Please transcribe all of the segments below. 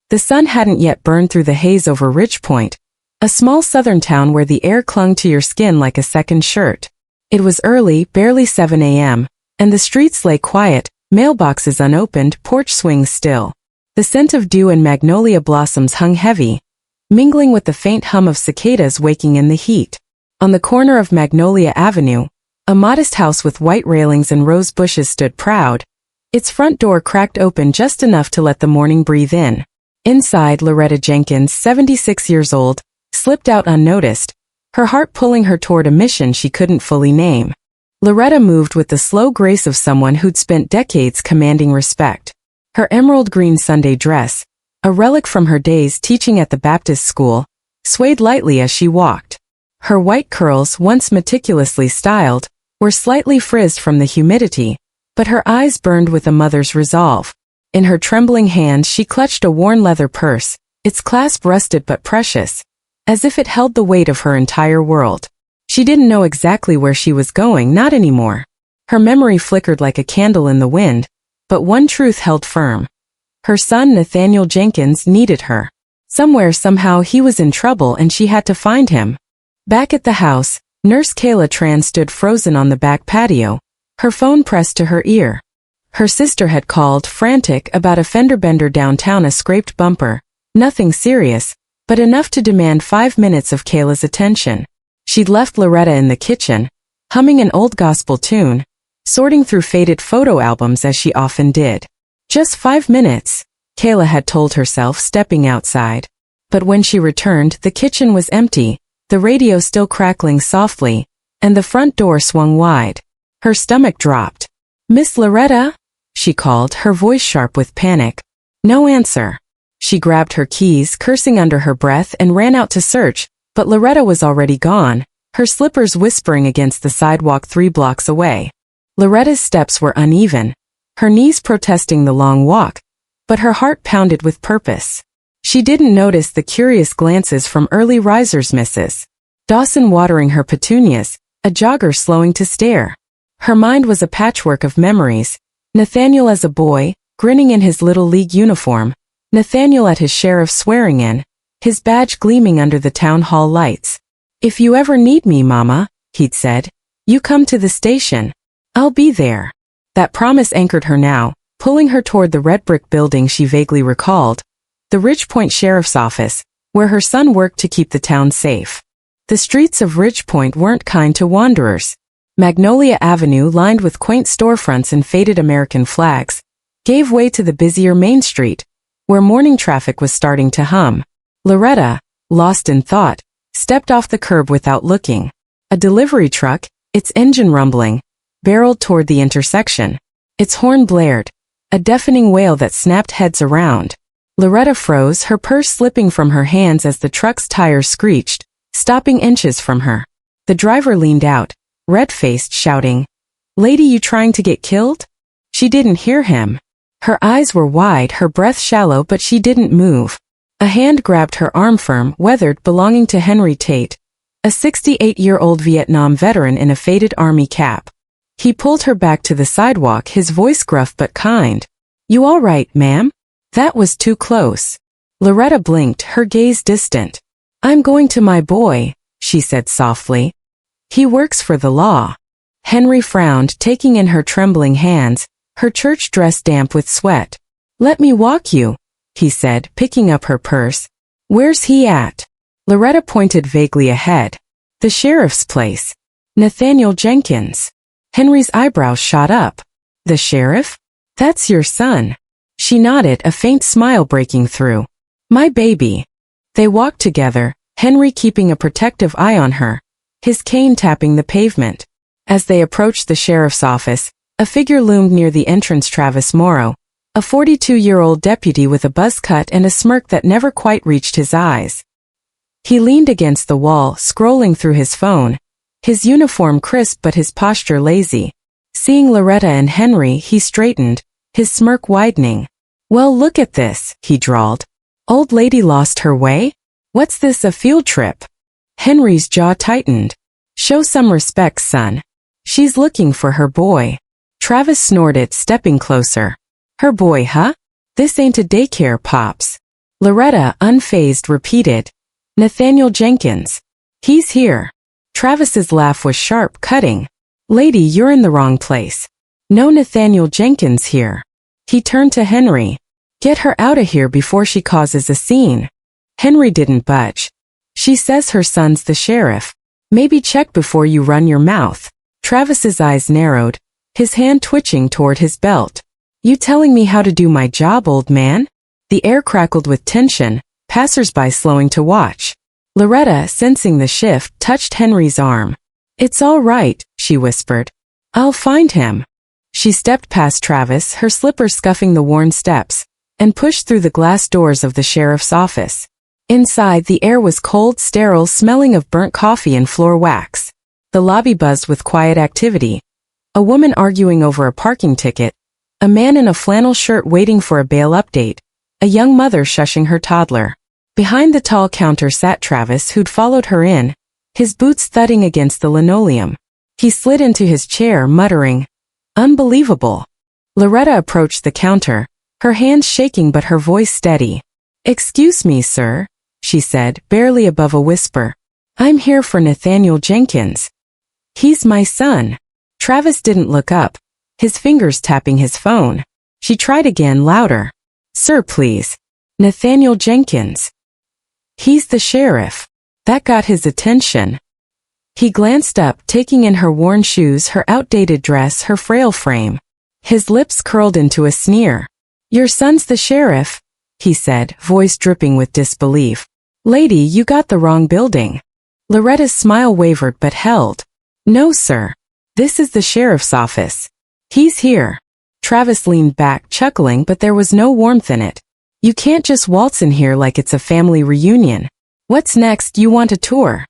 The sun hadn't yet burned through the haze over Ridgepoint, a small southern town where the air clung to your skin like a second shirt. It was early, barely 7 a.m., and the streets lay quiet, mailboxes unopened, porch swings still. The scent of dew and magnolia blossoms hung heavy, mingling with the faint hum of cicadas waking in the heat. On the corner of Magnolia Avenue, a modest house with white railings and rose bushes stood proud, its front door cracked open just enough to let the morning breathe in. Inside, Loretta Jenkins, 76 years old, slipped out unnoticed, her heart pulling her toward a mission she couldn't fully name. Loretta moved with the slow grace of someone who'd spent decades commanding respect. Her emerald green Sunday dress, a relic from her days teaching at the Baptist school, swayed lightly as she walked. Her white curls, once meticulously styled, were slightly frizzed from the humidity, but her eyes burned with a mother's resolve. In her trembling hand she clutched a worn leather purse, its clasp rusted but precious, as if it held the weight of her entire world. She didn't know exactly where she was going, not anymore. Her memory flickered like a candle in the wind, but one truth held firm. Her son Nathaniel Jenkins needed her. Somewhere, somehow, he was in trouble and she had to find him. Back at the house, Nurse Kayla Tran stood frozen on the back patio, her phone pressed to her ear. Her sister had called, frantic, about a fender bender downtown, a scraped bumper. Nothing serious, but enough to demand 5 minutes of Kayla's attention. She'd left Loretta in the kitchen, humming an old gospel tune, sorting through faded photo albums as she often did. Just 5 minutes, Kayla had told herself, stepping outside. But when she returned, the kitchen was empty, the radio still crackling softly, and the front door swung wide. Her stomach dropped. "Miss Loretta?" she called, her voice sharp with panic. No answer. She grabbed her keys, cursing under her breath, and ran out to search, but Loretta was already gone, her slippers whispering against the sidewalk 3 blocks away. Loretta's steps were uneven, her knees protesting the long walk, but her heart pounded with purpose. She didn't notice the curious glances from early risers, Mrs. Dawson watering her petunias, a jogger slowing to stare. Her mind was a patchwork of memories. Nathaniel as a boy, grinning in his Little League uniform, Nathaniel at his share of swearing-in, his badge gleaming under the town hall lights. "If you ever need me, Mama," he'd said, "you come to the station. I'll be there." That promise anchored her now, pulling her toward the red brick building she vaguely recalled, the Ridgepoint Sheriff's Office, where her son worked to keep the town safe. The streets of Ridgepoint weren't kind to wanderers. Magnolia Avenue, lined with quaint storefronts and faded American flags, gave way to the busier Main Street, where morning traffic was starting to hum. Loretta, lost in thought, stepped off the curb without looking. A delivery truck, its engine rumbling, barreled toward the intersection. Its horn blared, a deafening wail that snapped heads around. Loretta froze, her purse slipping from her hands as the truck's tires screeched, stopping inches from her. The driver leaned out, red-faced, shouting, "Lady, you trying to get killed?" She didn't hear him. Her eyes were wide, her breath shallow, but she didn't move. A hand grabbed her arm, firm, weathered, belonging to Henry Tate, a 68-year-old Vietnam veteran in a faded army cap. He pulled her back to the sidewalk, his voice gruff but kind. "You all right, ma'am?" That was too close. Loretta blinked, her gaze distant. "I'm going to my boy," she said softly. "He works for the law." Henry frowned, taking in her trembling hands, her church dress damp with sweat. "Let me walk you," he said, picking up her purse. "Where's he at?" Loretta pointed vaguely ahead. "The sheriff's place. Nathaniel Jenkins." Henry's eyebrows shot up. "The sheriff? That's your son." She nodded, a faint smile breaking through. "My baby." They walked together, Henry keeping a protective eye on her, his cane tapping the pavement. As they approached the sheriff's office, a figure loomed near the entrance. Travis Morrow, a 42-year-old deputy with a buzz cut and a smirk that never quite reached his eyes. He leaned against the wall, scrolling through his phone, his uniform crisp but his posture lazy. Seeing Loretta and Henry, he straightened, his smirk widening. "Well, look at this," he drawled. "Old lady lost her way? What's this, a field trip?" Henry's jaw tightened. "Show some respect, son. She's looking for her boy." Travis snorted, stepping closer. "Her boy, huh? This ain't a daycare, Pops." Loretta, unfazed, repeated. Nathaniel Jenkins. He's here. Travis's laugh was sharp, cutting. Lady, you're in the wrong place. No Nathaniel Jenkins here. He turned to Henry. Get her out of here before she causes a scene. Henry didn't budge. She says her son's the sheriff. Maybe check before you run your mouth. Travis's eyes narrowed, his hand twitching toward his belt. You telling me how to do my job, old man? The air crackled with tension, passers-by slowing to watch. Loretta, sensing the shift, touched Henry's arm. It's all right, she whispered. I'll find him. She stepped past Travis, her slippers scuffing the worn steps, and pushed through the glass doors of the sheriff's office. Inside, the air was cold, sterile, smelling of burnt coffee and floor wax. The lobby buzzed with quiet activity. A woman arguing over a parking ticket, a man in a flannel shirt waiting for a bail update, a young mother shushing her toddler. Behind the tall counter sat Travis, who'd followed her in, his boots thudding against the linoleum. He slid into his chair, muttering, "Unbelievable." Loretta approached the counter, her hands shaking but her voice steady. "Excuse me, sir," she said, barely above a whisper. "I'm here for Nathaniel Jenkins. He's my son." Travis didn't look up, his fingers tapping his phone. She tried again, louder. "Sir, please. Nathaniel Jenkins. He's the sheriff." That got his attention. He glanced up, taking in her worn shoes, her outdated dress, her frail frame. His lips curled into a sneer. "Your son's the sheriff," he said, voice dripping with disbelief. "Lady, you got the wrong building." Loretta's smile wavered but held. "No, sir. This is the sheriff's office. He's here." Travis leaned back, chuckling, but there was no warmth in it. "You can't just waltz in here like it's a family reunion. What's next? You want a tour?"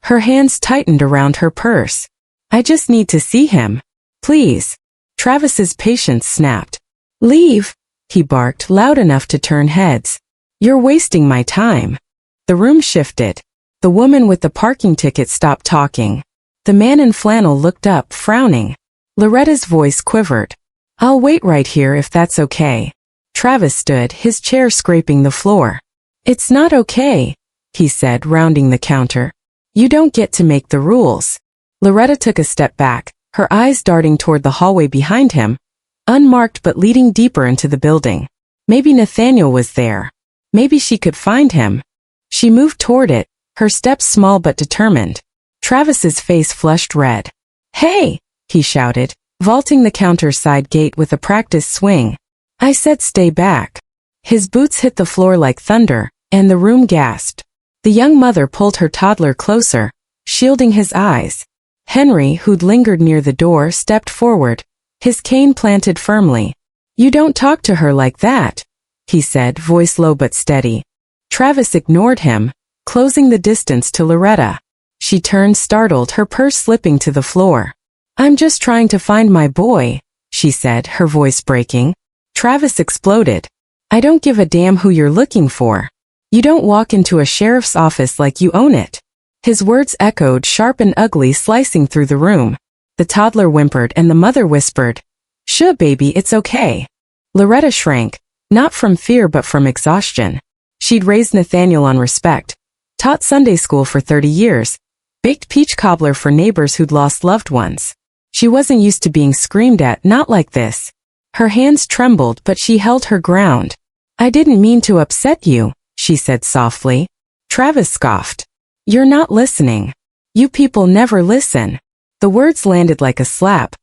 Her hands tightened around her purse. "I just need to see him. Please." Travis's patience snapped. "Leave," he barked, loud enough to turn heads. "You're wasting my time." The room shifted. The woman with the parking ticket stopped talking. The man in flannel looked up, frowning. Loretta's voice quivered. "I'll wait right here if that's okay." Travis stood, his chair scraping the floor. "It's not okay," he said, rounding the counter. "You don't get to make the rules." Loretta took a step back, her eyes darting toward the hallway behind him, unmarked but leading deeper into the building. Maybe Nathaniel was there. Maybe she could find him. She moved toward it, her steps small but determined. Travis's face flushed red. "Hey!" he shouted, vaulting the counter's side gate with a practiced swing. "I said stay back." His boots hit the floor like thunder, and the room gasped. The young mother pulled her toddler closer, shielding his eyes. Henry, who'd lingered near the door, stepped forward, his cane planted firmly. "You don't talk to her like that," he said, voice low but steady. Travis ignored him, closing the distance to Loretta. She turned, startled, her purse slipping to the floor. "I'm just trying to find my boy," she said, her voice breaking. Travis exploded. "I don't give a damn who you're looking for. You don't walk into a sheriff's office like you own it." His words echoed, sharp and ugly, slicing through the room. The toddler whimpered and the mother whispered, "Sure, baby, it's okay." Loretta shrank, not from fear but from exhaustion. She'd raised Nathaniel on respect, taught Sunday school for 30 years, baked peach cobbler for neighbors who'd lost loved ones. She wasn't used to being screamed at, not like this. Her hands trembled, but she held her ground. "I didn't mean to upset you," she said softly. Travis scoffed. "You're not listening. You people never listen." The words landed like a slap,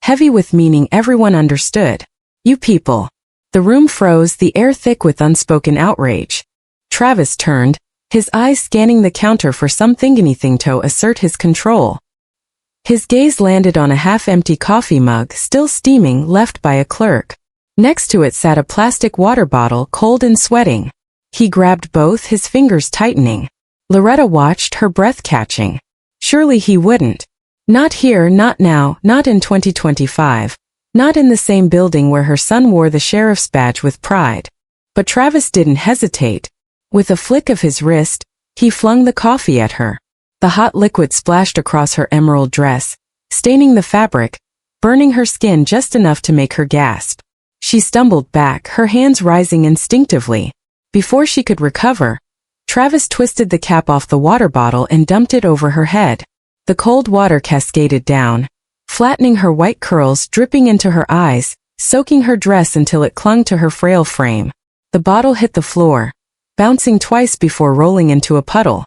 heavy with meaning everyone understood. "You people." The room froze, the air thick with unspoken outrage. Travis turned, his eyes scanning the counter for anything to assert his control. His gaze landed on a half-empty coffee mug, still steaming, left by a clerk. Next to it sat a plastic water bottle, cold and sweating. He grabbed both, his fingers tightening. Loretta watched, her breath catching. Surely he wouldn't. Not here, not now, not in 2025. Not in the same building where her son wore the sheriff's badge with pride. But Travis didn't hesitate. With a flick of his wrist, he flung the coffee at her. The hot liquid splashed across her emerald dress, staining the fabric, burning her skin just enough to make her gasp. She stumbled back, her hands rising instinctively. Before she could recover, Travis twisted the cap off the water bottle and dumped it over her head. The cold water cascaded down, flattening her white curls, dripping into her eyes, soaking her dress until it clung to her frail frame. The bottle hit the floor, bouncing twice before rolling into a puddle.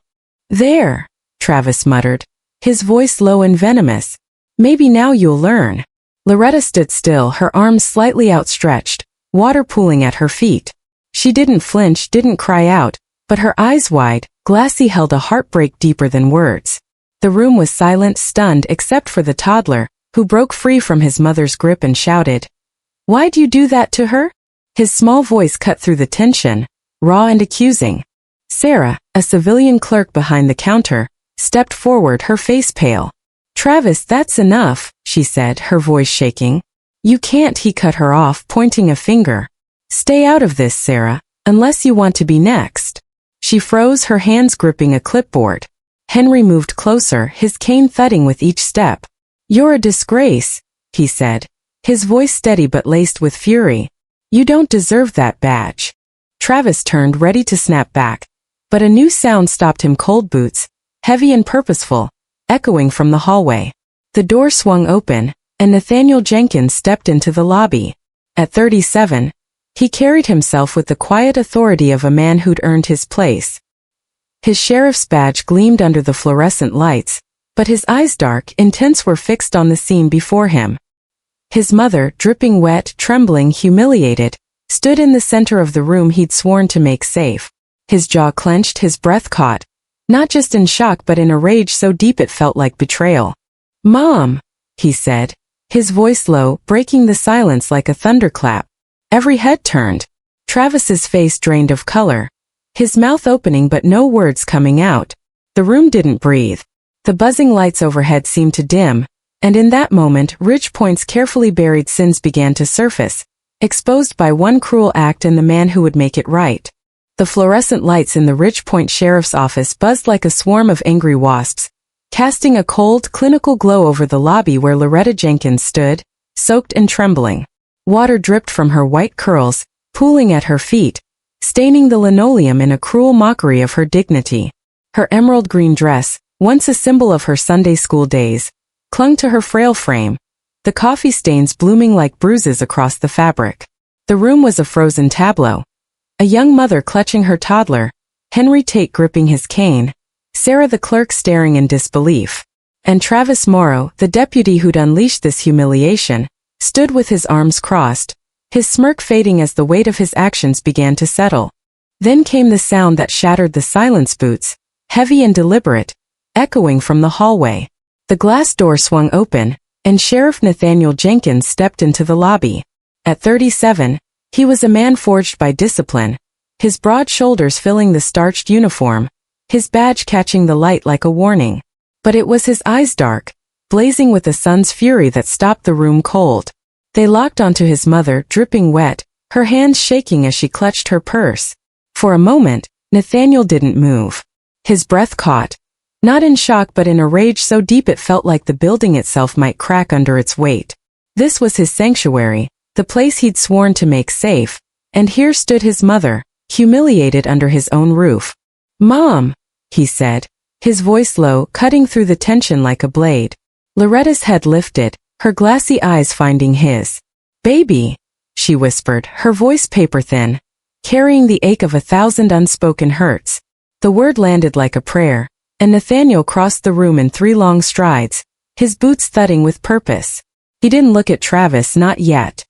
"There," Travis muttered, his voice low and venomous. "Maybe now you'll learn." Loretta stood still, her arms slightly outstretched, water pooling at her feet. She didn't flinch, didn't cry out, but her eyes wide, glassy, held a heartbreak deeper than words. The room was silent, stunned, except for the toddler, who broke free from his mother's grip and shouted, "Why'd you do that to her?" His small voice cut through the tension, raw and accusing. Sarah, a civilian clerk behind the counter, stepped forward, her face pale. "Travis, that's enough," she said, her voice shaking. "You can't," he cut her off, pointing a finger. "Stay out of this, Sarah, unless you want to be next." She froze, her hands gripping a clipboard. Henry moved closer, his cane thudding with each step. "You're a disgrace," he said, his voice steady but laced with fury. "You don't deserve that badge." Travis turned, ready to snap back, but a new sound stopped him. Cold boots, heavy and purposeful, echoing from the hallway. The door swung open, and Nathaniel Jenkins stepped into the lobby. At 37, he carried himself with the quiet authority of a man who'd earned his place. His sheriff's badge gleamed under the fluorescent lights, but his eyes, dark, intense, were fixed on the scene before him. His mother, dripping wet, trembling, humiliated, stood in the center of the room he'd sworn to make safe. His jaw clenched, his breath caught, not just in shock but in a rage so deep it felt like betrayal. "Mom," he said, his voice low, breaking the silence like a thunderclap. Every head turned. Travis's face drained of color, his mouth opening but no words coming out. The room didn't breathe. The buzzing lights overhead seemed to dim, and in that moment Ridgepoint's carefully buried sins began to surface, exposed by one cruel act and the man who would make it right. The fluorescent lights in the Ridgepoint Sheriff's office buzzed like a swarm of angry wasps, casting a cold, clinical glow over the lobby where Loretta Jenkins stood, soaked and trembling. Water dripped from her white curls, pooling at her feet, staining the linoleum in a cruel mockery of her dignity. Her emerald green dress, once a symbol of her Sunday school days, clung to her frail frame, the coffee stains blooming like bruises across the fabric. The room was a frozen tableau. A young mother clutching her toddler, Henry Tate gripping his cane, Sarah the clerk staring in disbelief, and Travis Morrow, the deputy who'd unleashed this humiliation, stood with his arms crossed, his smirk fading as the weight of his actions began to settle. Then came the sound that shattered the silence, boots, heavy and deliberate, echoing from the hallway. The glass door swung open, and Sheriff Nathaniel Jenkins stepped into the lobby. At 37, he was a man forged by discipline, his broad shoulders filling the starched uniform, his badge catching the light like a warning. But it was his eyes, dark, blazing with the sun's fury, that stopped the room cold. They locked onto his mother, dripping wet, her hands shaking as she clutched her purse. For a moment, Nathaniel didn't move. His breath caught, not in shock but in a rage so deep it felt like the building itself might crack under its weight. This was his sanctuary, the place he'd sworn to make safe, and here stood his mother, humiliated under his own roof. "Mom," he said, his voice low, cutting through the tension like a blade. Loretta's head lifted, her glassy eyes finding his. "Baby," she whispered, her voice paper-thin, carrying the ache of 1,000 unspoken hurts. The word landed like a prayer, and Nathaniel crossed the room in 3 long strides, his boots thudding with purpose. He didn't look at Travis, not yet.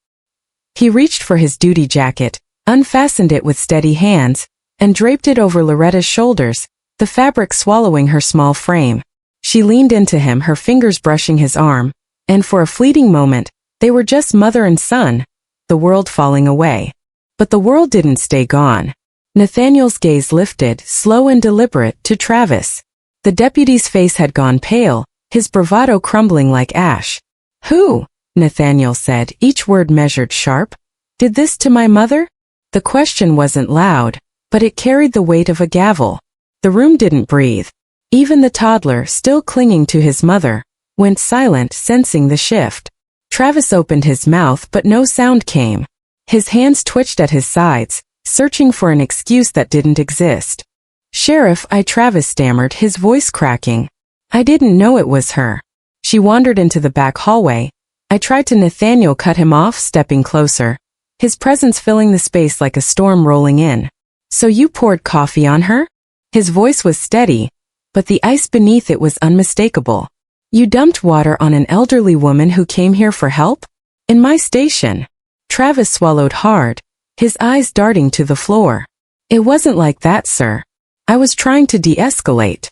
He reached for his duty jacket, unfastened it with steady hands, and draped it over Loretta's shoulders, the fabric swallowing her small frame. She leaned into him, her fingers brushing his arm, and for a fleeting moment, they were just mother and son, the world falling away. But the world didn't stay gone. Nathaniel's gaze lifted, slow and deliberate, to Travis. The deputy's face had gone pale, his bravado crumbling like ash. "Who?" Nathaniel said, each word measured sharp. "Did this to my mother?" The question wasn't loud, but it carried the weight of a gavel. The room didn't breathe. Even the toddler, still clinging to his mother, went silent, sensing the shift. Travis opened his mouth but no sound came. His hands twitched at his sides, searching for an excuse that didn't exist. Sheriff, Travis stammered, his voice cracking. I didn't know it was her. She wandered into the back hallway. I tried to. Nathaniel cut him off, stepping closer, his presence filling the space like a storm rolling in. So you poured coffee on her? His voice was steady, but the ice beneath it was unmistakable. You dumped water on an elderly woman who came here for help? In my station. Travis swallowed hard, his eyes darting to the floor. It wasn't like that, sir. I was trying to de-escalate.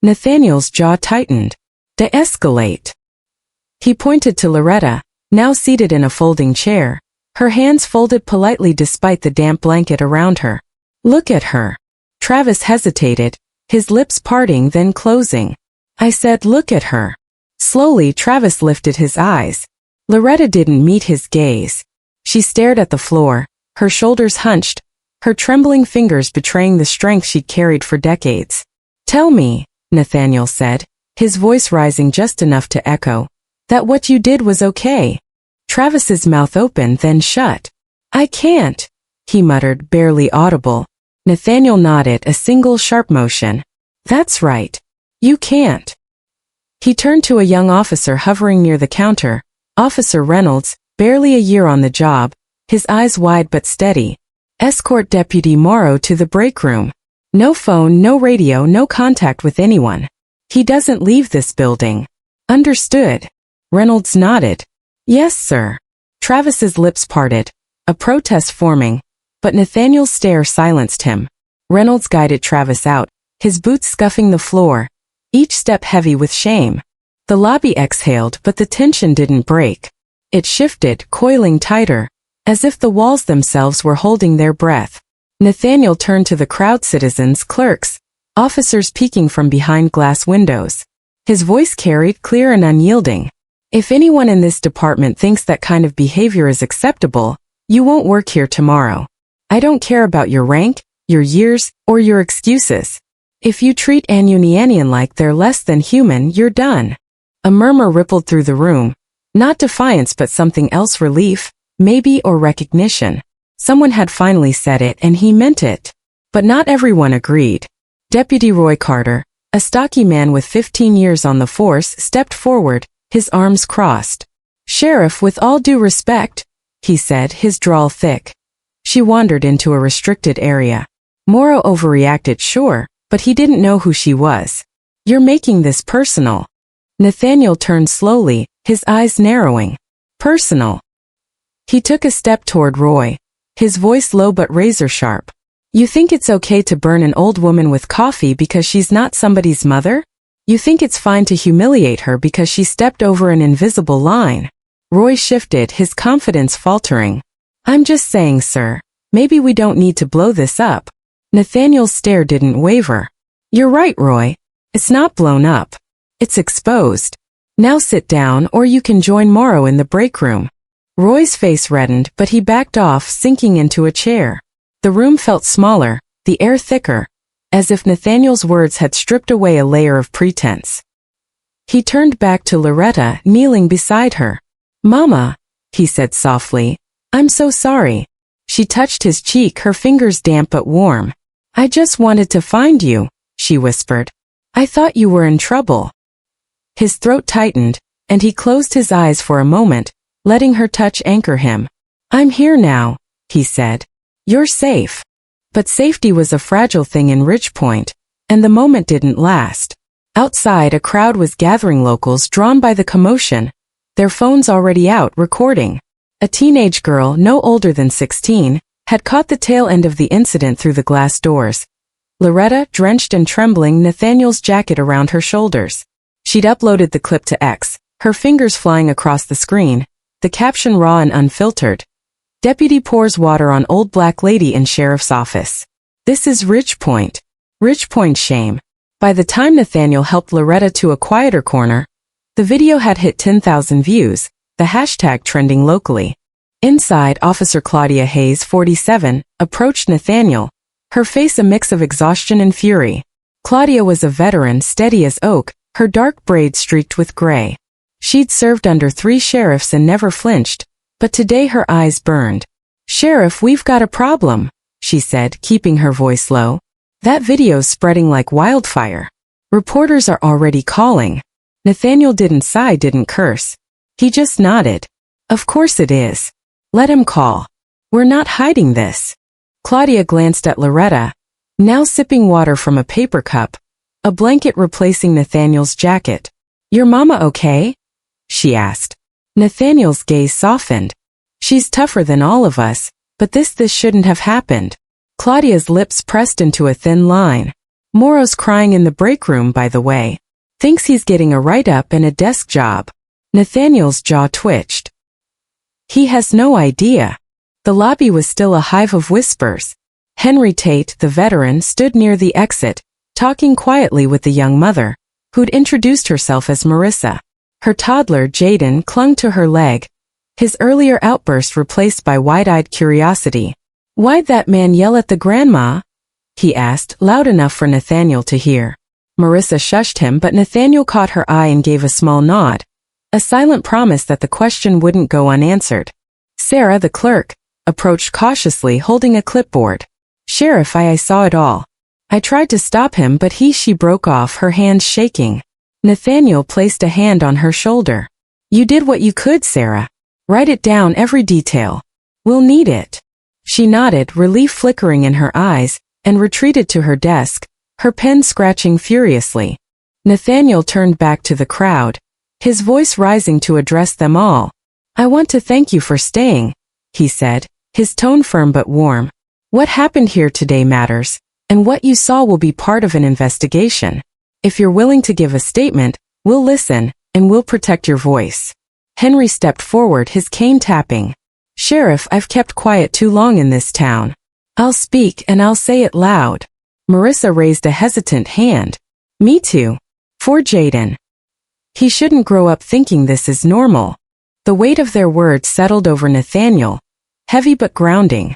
Nathaniel's jaw tightened. De-escalate. He pointed to Loretta, now seated in a folding chair, her hands folded politely despite the damp blanket around her. Look at her. Travis hesitated, his lips parting then closing. I said look at her. Slowly Travis lifted his eyes. Loretta didn't meet his gaze. She stared at the floor, her shoulders hunched, her trembling fingers betraying the strength she'd carried for decades. Tell me, Nathaniel said, his voice rising just enough to echo, that what you did was okay. Travis's mouth opened then shut. I can't, he muttered, barely audible. Nathaniel nodded, a single sharp motion. That's right. You can't. He turned to a young officer hovering near the counter, Officer Reynolds, barely a year on the job, his eyes wide but steady. Escort Deputy Morrow to the break room. No phone, no radio, no contact with anyone. He doesn't leave this building. Understood. Reynolds nodded. Yes, sir. Travis's lips parted, a protest forming, but Nathaniel's stare silenced him. Reynolds guided Travis out, his boots scuffing the floor, each step heavy with shame. The lobby exhaled, but the tension didn't break. It shifted, coiling tighter, as if the walls themselves were holding their breath. Nathaniel turned to the crowd, citizens, clerks, officers peeking from behind glass windows. His voice carried, clear and unyielding. If anyone in this department thinks that kind of behavior is acceptable, you won't work here tomorrow. I don't care about your rank, your years, or your excuses. If you treat an Unionian like they're less than human, you're done. A murmur rippled through the room. Not defiance but something else, relief, maybe, or recognition. Someone had finally said it and he meant it. But not everyone agreed. Deputy Roy Carter, a stocky man with 15 years on the force, stepped forward, his arms crossed. Sheriff, with all due respect, he said, his drawl thick. She wandered into a restricted area. Morrow overreacted, sure, but he didn't know who she was. You're making this personal. Nathaniel turned slowly, his eyes narrowing. Personal. He took a step toward Roy, his voice low but razor sharp. You think it's okay to burn an old woman with coffee because she's not somebody's mother? You think it's fine to humiliate her because she stepped over an invisible line? Roy shifted, his confidence faltering. I'm just saying, sir, maybe we don't need to blow this up. Nathaniel's stare didn't waver. You're right, Roy. It's not blown up. It's exposed. Now sit down or you can join Morrow in the break room. Roy's face reddened, but he backed off, sinking into a chair. The room felt smaller, the air thicker, as if Nathaniel's words had stripped away a layer of pretense. He turned back to Loretta, kneeling beside her. Mama, he said softly, I'm so sorry. She touched his cheek, her fingers damp but warm. I just wanted to find you, she whispered. I thought you were in trouble. His throat tightened, and he closed his eyes for a moment, letting her touch anchor him. I'm here now, he said. You're safe. But safety was a fragile thing in Ridgepoint, and the moment didn't last. Outside, a crowd was gathering, locals drawn by the commotion, their phones already out, recording. A teenage girl, no older than 16, had caught the tail end of the incident through the glass doors. Loretta, drenched and trembling, Nathaniel's jacket around her shoulders. She'd uploaded the clip to X, her fingers flying across the screen, the caption raw and unfiltered. Deputy pours water on old black lady in sheriff's office. This is Ridgepoint. Ridgepoint shame. By the time Nathaniel helped Loretta to a quieter corner, the video had hit 10,000 views, the hashtag trending locally. Inside, Officer Claudia Hayes, 47, approached Nathaniel, her face a mix of exhaustion and fury. Claudia was a veteran, steady as oak, her dark braids streaked with gray. She'd served under 3 sheriffs and never flinched, but today her eyes burned. Sheriff, we've got a problem. she said, keeping her voice low. That video's spreading like wildfire. Reporters are already calling. Nathaniel didn't sigh, didn't curse. He just nodded. Of course it is. Let him call. We're not hiding this. Claudia glanced at Loretta, now sipping water from a paper cup, a blanket replacing Nathaniel's jacket. Your mama okay? She asked. Nathaniel's gaze softened. She's tougher than all of us, but this shouldn't have happened. Claudia's lips pressed into a thin line. Moro's crying in the break room, by the way. Thinks he's getting a write-up and a desk job. Nathaniel's jaw twitched. He has no idea. The lobby was still a hive of whispers. Henry Tate, the veteran, stood near the exit, talking quietly with the young mother, who'd introduced herself as Marissa. Her toddler, Jaden, clung to her leg, his earlier outburst replaced by wide-eyed curiosity. Why'd that man yell at the grandma? He asked, loud enough for Nathaniel to hear. Marissa shushed him, but Nathaniel caught her eye and gave a small nod, a silent promise that the question wouldn't go unanswered. Sarah, the clerk, approached cautiously, holding a clipboard. Sheriff, I saw it all. I tried to stop him, but she broke off, her hands shaking. Nathaniel placed a hand on her shoulder. You did what you could, Sarah. Write it down, every detail. We'll need it. She nodded, relief flickering in her eyes, and retreated to her desk, her pen scratching furiously. Nathaniel turned back to the crowd, his voice rising to address them all. I want to thank you for staying, he said, his tone firm but warm. What happened here today matters, and what you saw will be part of an investigation. If you're willing to give a statement, we'll listen, and we'll protect your voice. Henry stepped forward, his cane tapping. Sheriff, I've kept quiet too long in this town. I'll speak, and I'll say it loud. Marissa raised a hesitant hand. Me too. For Jaden. He shouldn't grow up thinking this is normal. The weight of their words settled over Nathaniel, heavy but grounding.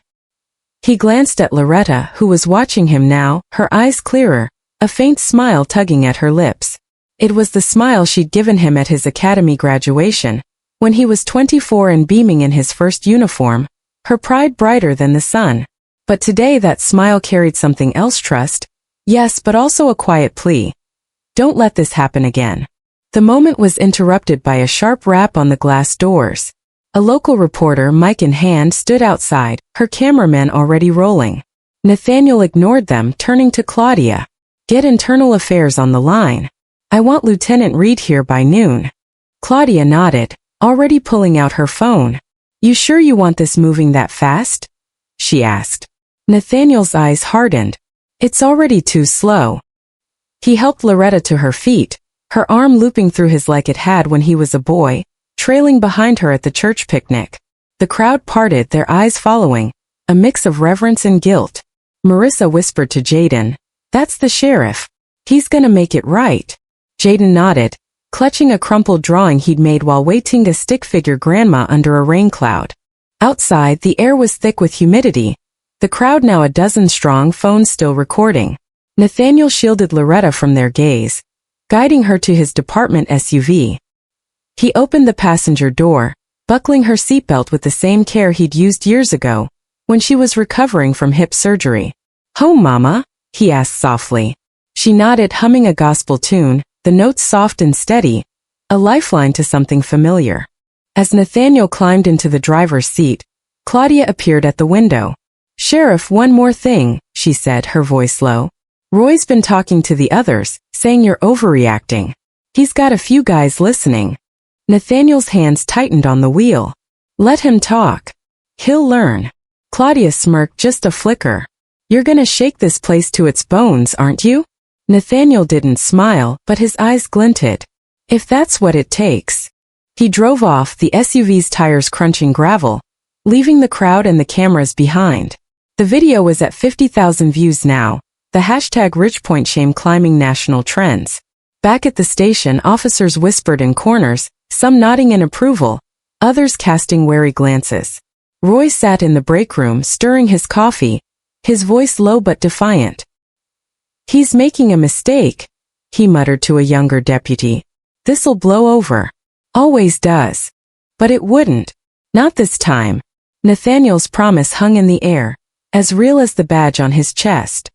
He glanced at Loretta, who was watching him now, her eyes clearer, a faint smile tugging at her lips. It was the smile she'd given him at his academy graduation, when he was 24 and beaming in his first uniform, her pride brighter than the sun. But today that smile carried something else, trust. Yes, but also a quiet plea. Don't let this happen again. The moment was interrupted by a sharp rap on the glass doors. A local reporter, mic in hand, stood outside, her cameraman already rolling. Nathaniel ignored them, turning to Claudia. Get internal affairs on the line. I want Lieutenant Reed here by noon. Claudia nodded, already pulling out her phone. You sure you want this moving that fast? She asked. Nathaniel's eyes hardened. It's already too slow. He helped Loretta to her feet, her arm looping through his like it had when he was a boy, trailing behind her at the church picnic. The crowd parted, their eyes following, a mix of reverence and guilt. Marissa whispered to Jaden, That's the sheriff. He's gonna make it right. Jaden nodded, clutching a crumpled drawing he'd made while waiting to stick figure grandma under a rain cloud. Outside, the air was thick with humidity, the crowd now a dozen strong, phones still recording. Nathaniel shielded Loretta from their gaze, guiding her to his department SUV. He opened the passenger door, buckling her seatbelt with the same care he'd used years ago, when she was recovering from hip surgery. Home, Mama? He asked softly. She nodded, humming a gospel tune, the notes soft and steady, a lifeline to something familiar. As Nathaniel climbed into the driver's seat, Claudia appeared at the window. Sheriff, one more thing, she said, her voice low. Roy's been talking to the others, saying you're overreacting. He's got a few guys listening. Nathaniel's hands tightened on the wheel. Let him talk. He'll learn. Claudia smirked, just a flicker. You're gonna shake this place to its bones, aren't you? Nathaniel didn't smile, but his eyes glinted. If that's what it takes. He drove off, the SUV's tires crunching gravel, leaving the crowd and the cameras behind. The video was at 50,000 views now, the hashtag #RichPointShame climbing national trends. Back at the station, officers whispered in corners, some nodding in approval, others casting wary glances. Roy sat in the break room, stirring his coffee, his voice low but defiant. He's making a mistake, he muttered to a younger deputy. This'll blow over. Always does. But it wouldn't. Not this time. Nathaniel's promise hung in the air, as real as the badge on his chest.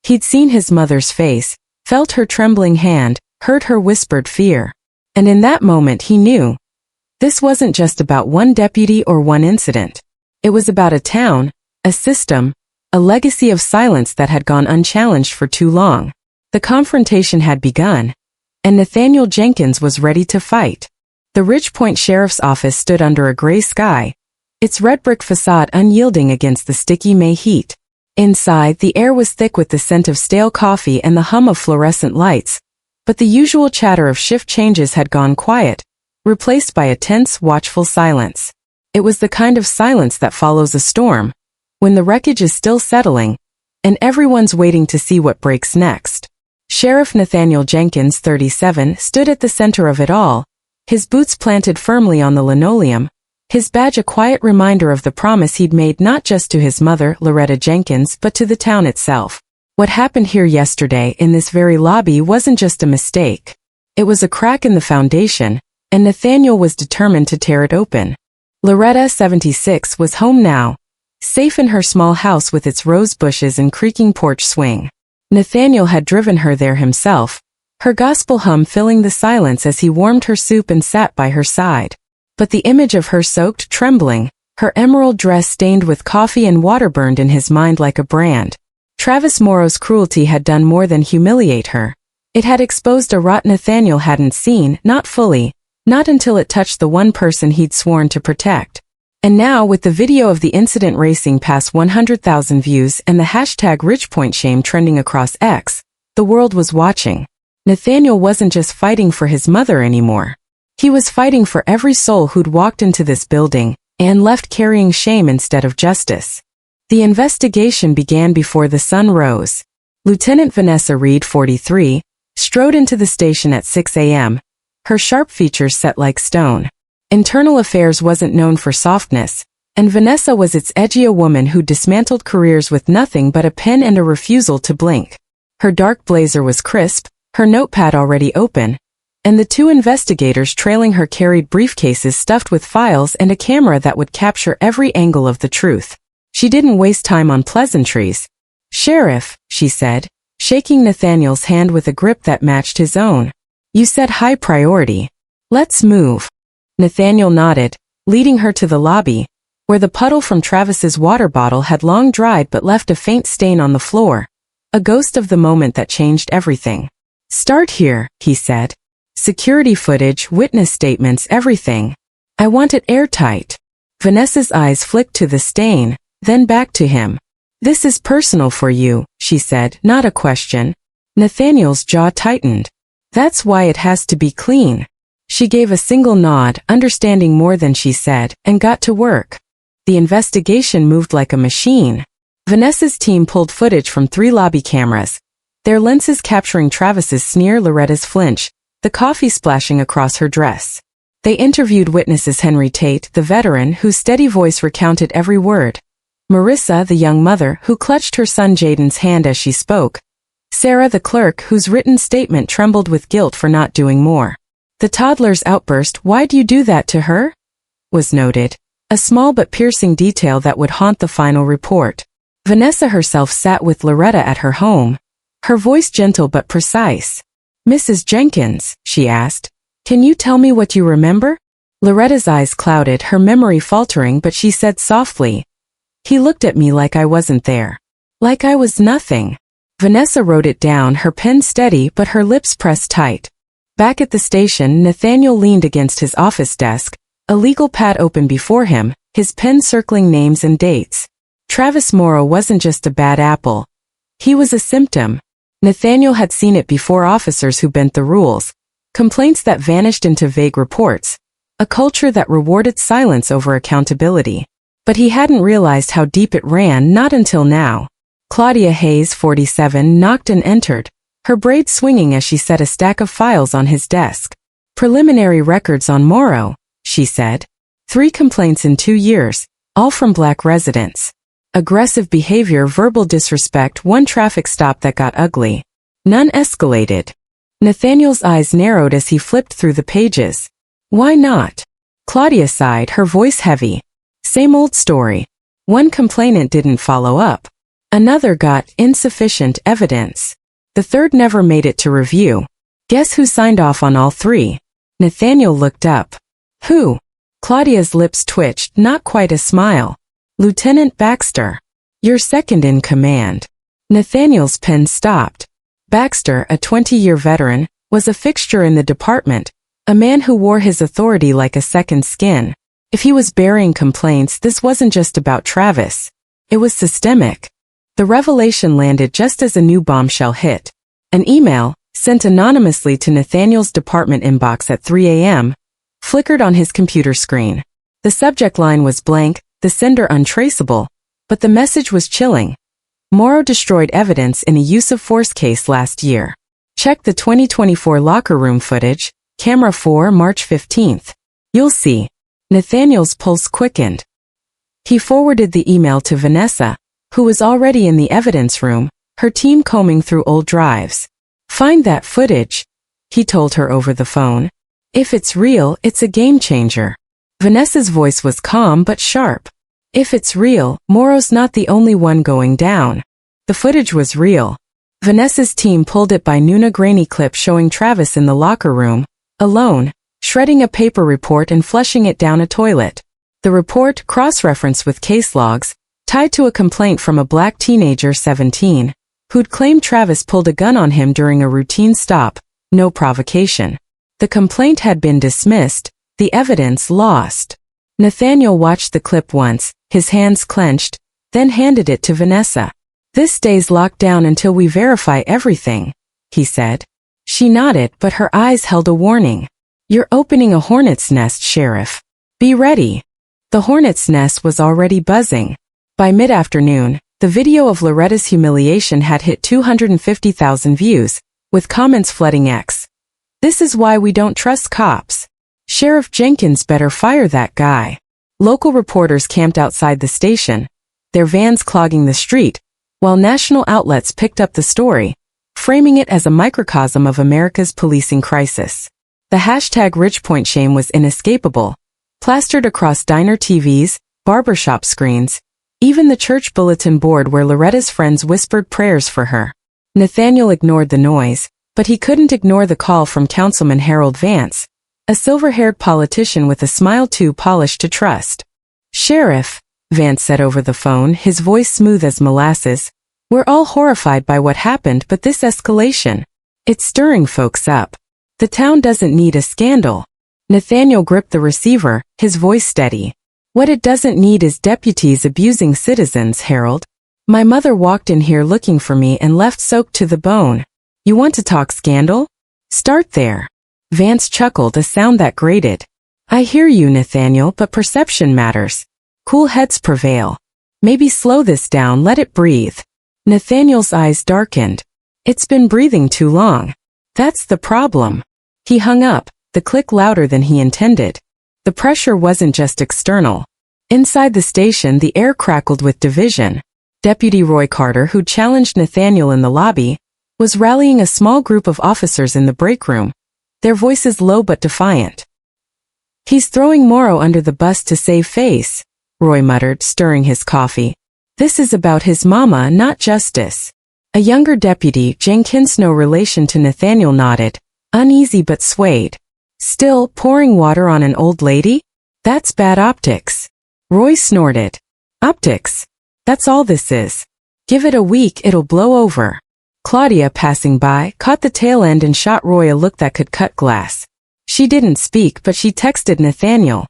He'd seen his mother's face, felt her trembling hand, heard her whispered fear. And in that moment he knew. This wasn't just about one deputy or one incident. It was about a town, a system, a legacy of silence that had gone unchallenged for too long. The confrontation had begun, and Nathaniel Jenkins was ready to fight. The Ridgepoint Sheriff's Office stood under a gray sky, its red brick facade unyielding against the sticky May heat. Inside, the air was thick with the scent of stale coffee and the hum of fluorescent lights, but the usual chatter of shift changes had gone quiet, replaced by a tense, watchful silence. It was the kind of silence that follows a storm, when the wreckage is still settling, and everyone's waiting to see what breaks next. Sheriff Nathaniel Jenkins, 37, stood at the center of it all, his boots planted firmly on the linoleum, his badge a quiet reminder of the promise he'd made not just to his mother, Loretta Jenkins, but to the town itself. What happened here yesterday in this very lobby wasn't just a mistake. It was a crack in the foundation, and Nathaniel was determined to tear it open. Loretta, 76, was home now, safe in her small house with its rose bushes and creaking porch swing. Nathaniel had driven her there himself, her gospel hum filling the silence as he warmed her soup and sat by her side. But the image of her soaked, trembling, her emerald dress stained with coffee and water burned in his mind like a brand. Travis Morrow's cruelty had done more than humiliate her. It had exposed a rot Nathaniel hadn't seen, not fully, not until it touched the one person he'd sworn to protect. And now, with the video of the incident racing past 100,000 views and the hashtag #RidgepointShame trending across X, the world was watching. Nathaniel wasn't just fighting for his mother anymore. He was fighting for every soul who'd walked into this building and left carrying shame instead of justice. The investigation began before the sun rose. Lieutenant Vanessa Reed, 43, strode into the station at 6 a.m., her sharp features set like stone. Internal Affairs wasn't known for softness, and Vanessa was its edgy a woman who dismantled careers with nothing but a pen and a refusal to blink. Her dark blazer was crisp, her notepad already open, and the two investigators trailing her carried briefcases stuffed with files and a camera that would capture every angle of the truth. She didn't waste time on pleasantries. "Sheriff," she said, shaking Nathaniel's hand with a grip that matched his own. "You said high priority. Let's move." Nathaniel nodded, leading her to the lobby, where the puddle from Travis's water bottle had long dried but left a faint stain on the floor, a ghost of the moment that changed everything. "Start here," he said. "Security footage, witness statements, everything. I want it airtight." Vanessa's eyes flicked to the stain, then back to him. "This is personal for you," she said, not a question. Nathaniel's jaw tightened. "That's why it has to be clean." She gave a single nod, understanding more than she said, and got to work. The investigation moved like a machine. Vanessa's team pulled footage from 3 lobby cameras, their lenses capturing Travis's sneer, Loretta's flinch, the coffee splashing across her dress. They interviewed witnesses Henry Tate, the veteran whose steady voice recounted every word, Marissa, the young mother who clutched her son Jaden's hand as she spoke, Sarah, the clerk whose written statement trembled with guilt for not doing more. The toddler's outburst, "Why'd you do that to her?" was noted, a small but piercing detail that would haunt the final report. Vanessa herself sat with Loretta at her home, her voice gentle but precise. "Mrs. Jenkins," she asked, "can you tell me what you remember?" Loretta's eyes clouded, her memory faltering, but she said softly, "He looked at me like I wasn't there. Like I was nothing." Vanessa wrote it down, her pen steady but her lips pressed tight. Back at the station, Nathaniel leaned against his office desk, a legal pad open before him, his pen circling names and dates. Travis Morrow wasn't just a bad apple. He was a symptom. Nathaniel had seen it before: officers who bent the rules, complaints that vanished into vague reports, a culture that rewarded silence over accountability. But he hadn't realized how deep it ran, not until now. Claudia Hayes, 47, knocked and entered, her braids swinging as she set a stack of files on his desk. "Preliminary records on Morrow," she said. 3 complaints in 2 years, all from Black residents. Aggressive behavior, verbal disrespect, 1 traffic stop that got ugly. None escalated. Nathaniel's eyes narrowed as he flipped through the pages. "Why not?" Claudia sighed, her voice heavy. "Same old story. One complainant didn't follow up. Another got insufficient evidence. The third never made it to review. Guess who signed off on all three? Nathaniel looked up. Who? Claudia's lips twitched, not quite a smile. Lieutenant Baxter. You're second in command. Nathaniel's pen stopped. Baxter, a 20-year veteran, was a fixture in the department, a man who wore his authority like a second skin. If he was burying complaints, this wasn't just about Travis. It was systemic. The revelation landed just as a new bombshell hit. An email, sent anonymously to Nathaniel's department inbox at 3 a.m., flickered on his computer screen. The subject line was blank, the sender untraceable, but the message was chilling. Morrow destroyed evidence in a use of force case last year. Check the 2024 locker room footage, camera 4, March 15th. You'll see. Nathaniel's pulse quickened. He forwarded the email to Vanessa, who was already in the evidence room, her team combing through old drives. Find that footage, he told her over the phone. If it's real, it's a game changer. Vanessa's voice was calm but sharp. If it's real, Morrow's not the only one going down. The footage was real. Vanessa's team pulled it by noon, a grainy clip showing Travis in the locker room, alone, shredding a paper report and flushing it down a toilet. The report, cross-referenced with case logs, tied to a complaint from a black teenager 17, who'd claimed Travis pulled a gun on him during a routine stop, no provocation. The complaint had been dismissed, the evidence lost. Nathaniel watched the clip once, his hands clenched, then handed it to Vanessa. This stays locked down until we verify everything, he said. She nodded, but her eyes held a warning. You're opening a hornet's nest, Sheriff. Be ready. The hornet's nest was already buzzing. By mid-afternoon, the video of Loretta's humiliation had hit 250,000 views, with comments flooding X. This is why we don't trust cops. Sheriff Jenkins better fire that guy. Local reporters camped outside the station, their vans clogging the street, while national outlets picked up the story, framing it as a microcosm of America's policing crisis. The hashtag Ridgepoint shame was inescapable, plastered across diner TVs, barbershop screens, even the church bulletin board where Loretta's friends whispered prayers for her. Nathaniel ignored the noise, but he couldn't ignore the call from Councilman Harold Vance, a silver-haired politician with a smile too polished to trust. Sheriff, Vance said over the phone, his voice smooth as molasses, we're all horrified by what happened, but this escalation, it's stirring folks up. The town doesn't need a scandal. Nathaniel gripped the receiver, his voice steady. What it doesn't need is deputies abusing citizens, Harold. My mother walked in here looking for me and left soaked to the bone. You want to talk scandal? Start there. Vance chuckled, a sound that grated. I hear you, Nathaniel, but perception matters. Cool heads prevail. Maybe slow this down, let it breathe. Nathaniel's eyes darkened. It's been breathing too long. That's the problem. He hung up, the click louder than he intended. The pressure wasn't just external. Inside the station, the air crackled with division. Deputy Roy Carter, who challenged Nathaniel in the lobby, was rallying a small group of officers in the break room, their voices low but defiant. He's throwing Morrow under the bus to save face, Roy muttered, stirring his coffee. This is about his mama, not justice. A younger deputy, Jenkins, no relation to Nathaniel, nodded, uneasy but swayed. Still, pouring water on an old lady? That's bad optics. Roy snorted. Optics? That's all this is. Give it a week, it'll blow over. Claudia, passing by, caught the tail end and shot Roy a look that could cut glass. She didn't speak, but she texted Nathaniel.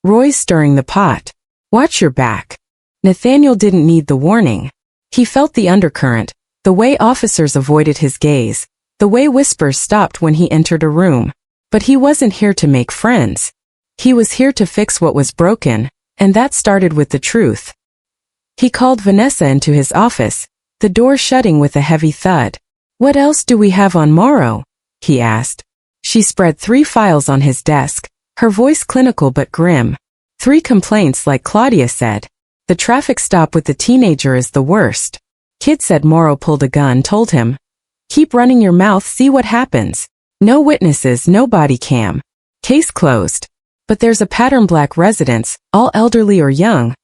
Roy's stirring the pot. Watch your back. Nathaniel didn't need the warning. He felt the undercurrent, the way officers avoided his gaze, the way whispers stopped when he entered a room. But he wasn't here to make friends. He was here to fix what was broken, and that started with the truth. He called Vanessa into his office, the door shutting with a heavy thud. What else do we have on Morrow? He asked. She spread 3 files on his desk, her voice clinical but grim. 3 complaints, like Claudia said. The traffic stop with the teenager is the worst. Kid said Morrow pulled a gun, told him, keep running your mouth, see what happens. No witnesses, no body cam. Case closed. But there's a pattern: black residents, all elderly or young,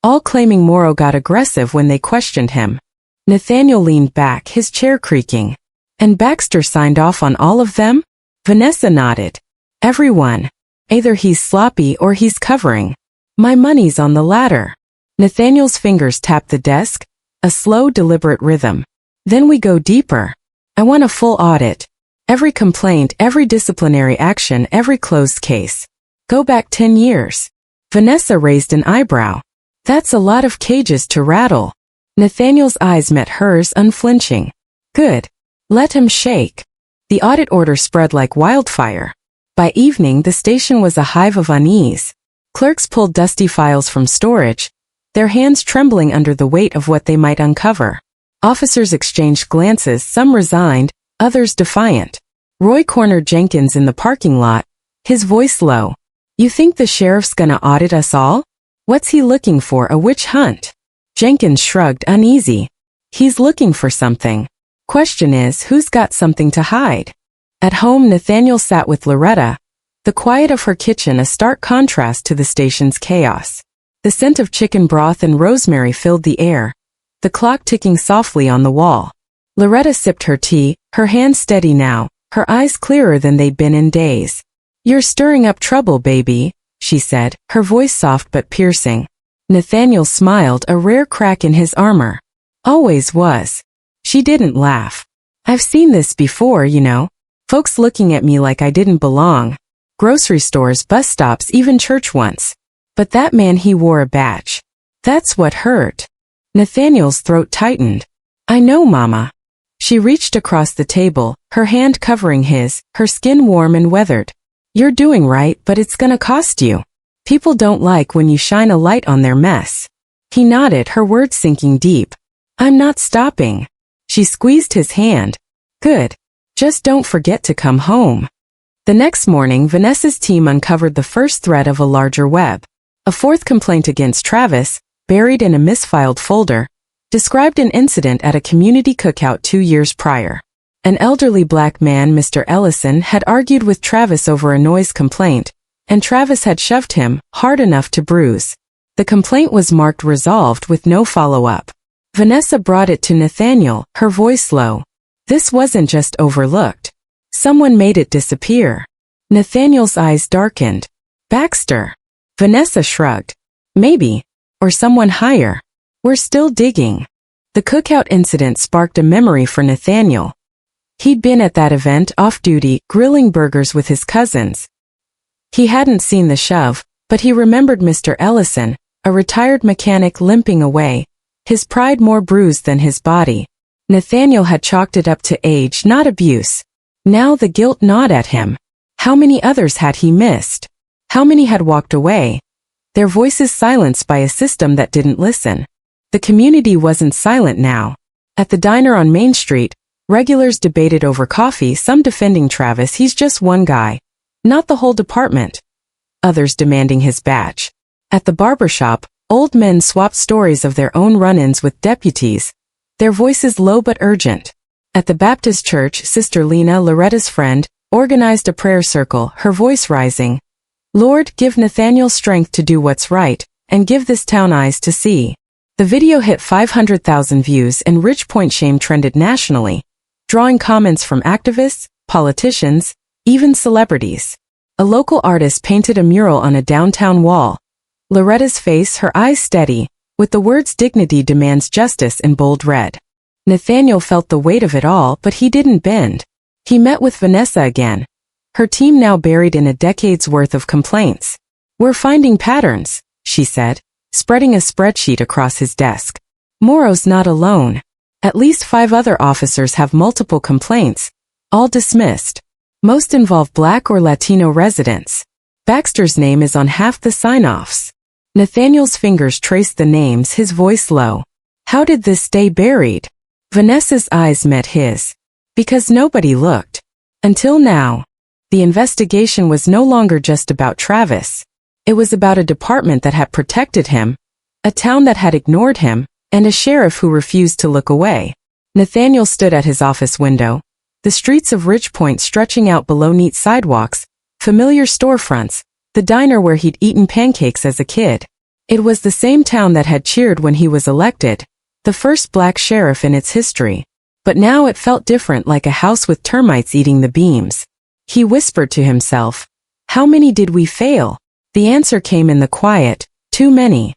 all claiming Morrow got aggressive when they questioned him. Nathaniel leaned back, his chair creaking. And Baxter signed off on all of them? Vanessa nodded. Everyone. Either he's sloppy or he's covering. My money's on the latter. Nathaniel's fingers tapped the desk, a slow, deliberate rhythm. Then we go deeper. I want a full audit. Every complaint, every disciplinary action, every closed case. Go back 10 years. Vanessa raised an eyebrow. That's a lot of cages to rattle. Nathaniel's eyes met hers, unflinching. Good. Let him shake. The audit order spread like wildfire. By evening, the station was a hive of unease. Clerks pulled dusty files from storage, their hands trembling under the weight of what they might uncover. Officers exchanged glances, some resigned, others defiant. Roy cornered Jenkins in the parking lot, his voice low. You think the sheriff's gonna audit us all? What's he looking for, a witch hunt? Jenkins shrugged, uneasy. He's looking for something. Question is, who's got something to hide? At home, Nathaniel sat with Loretta, the quiet of her kitchen a stark contrast to the station's chaos. The scent of chicken broth and rosemary filled the air, the clock ticking softly on the wall. Loretta sipped her tea, her hands steady now, her eyes clearer than they'd been in days. You're stirring up trouble, baby, she said, her voice soft but piercing. Nathaniel smiled, a rare crack in his armor. Always was. She didn't laugh. I've seen this before, you know. Folks looking at me like I didn't belong. Grocery stores, bus stops, even church once. But that man, he wore a badge. That's what hurt. Nathaniel's throat tightened. I know, Mama. She reached across the table, her hand covering his, her skin warm and weathered. You're doing right, but it's gonna cost you. People don't like when you shine a light on their mess. He nodded, her words sinking deep. I'm not stopping. She squeezed his hand. Good. Just don't forget to come home. The next morning, Vanessa's team uncovered the first thread of a larger web. A fourth complaint against Travis, buried in a misfiled folder, described an incident at a community cookout 2 years prior. An elderly black man, Mr. Ellison, had argued with Travis over a noise complaint, and Travis had shoved him hard enough to bruise. The complaint was marked resolved with no follow-up. Vanessa brought it to Nathaniel, her voice low. This wasn't just overlooked. Someone made it disappear. Nathaniel's eyes darkened. Baxter. Vanessa shrugged. Maybe. Or someone higher. We're still digging. The cookout incident sparked a memory for Nathaniel. He'd been at that event off-duty, grilling burgers with his cousins. He hadn't seen the shove, but he remembered Mr. Ellison, a retired mechanic, limping away, his pride more bruised than his body. Nathaniel had chalked it up to age, not abuse. Now the guilt gnawed at him. How many others had he missed? How many had walked away? Their voices silenced by a system that didn't listen. The community wasn't silent now. At the diner on Main Street, regulars debated over coffee, some defending Travis, he's just one guy, not the whole department. Others demanding his badge. At the barbershop, old men swapped stories of their own run-ins with deputies, their voices low but urgent. At the Baptist church, Sister Lena, Loretta's friend, organized a prayer circle, her voice rising. Lord, give Nathaniel strength to do what's right, and give this town eyes to see. The video hit 500,000 views and Rich Point shame trended nationally, drawing comments from activists, politicians, even celebrities. A local artist painted a mural on a downtown wall. Loretta's face, her eyes steady, with the words "Dignity demands justice" in bold red. Nathaniel felt the weight of it all, but he didn't bend. He met with Vanessa again, her team now buried in a decade's worth of complaints. We're finding patterns, she said, spreading a spreadsheet across his desk. Morrow's not alone. At least 5 other officers have multiple complaints, all dismissed. Most involve Black or Latino residents. Baxter's name is on half the sign-offs. Nathaniel's fingers traced the names, his voice low. How did this stay buried? Vanessa's eyes met his. Because nobody looked. Until now. The investigation was no longer just about Travis. It was about a department that had protected him, a town that had ignored him, and a sheriff who refused to look away. Nathaniel stood at his office window, the streets of Rich Point stretching out below neat sidewalks, familiar storefronts, the diner where he'd eaten pancakes as a kid. It was the same town that had cheered when he was elected, the first black sheriff in its history. But now it felt different, like a house with termites eating the beams. He whispered to himself, "How many did we fail?" The answer came in the quiet, "Too many."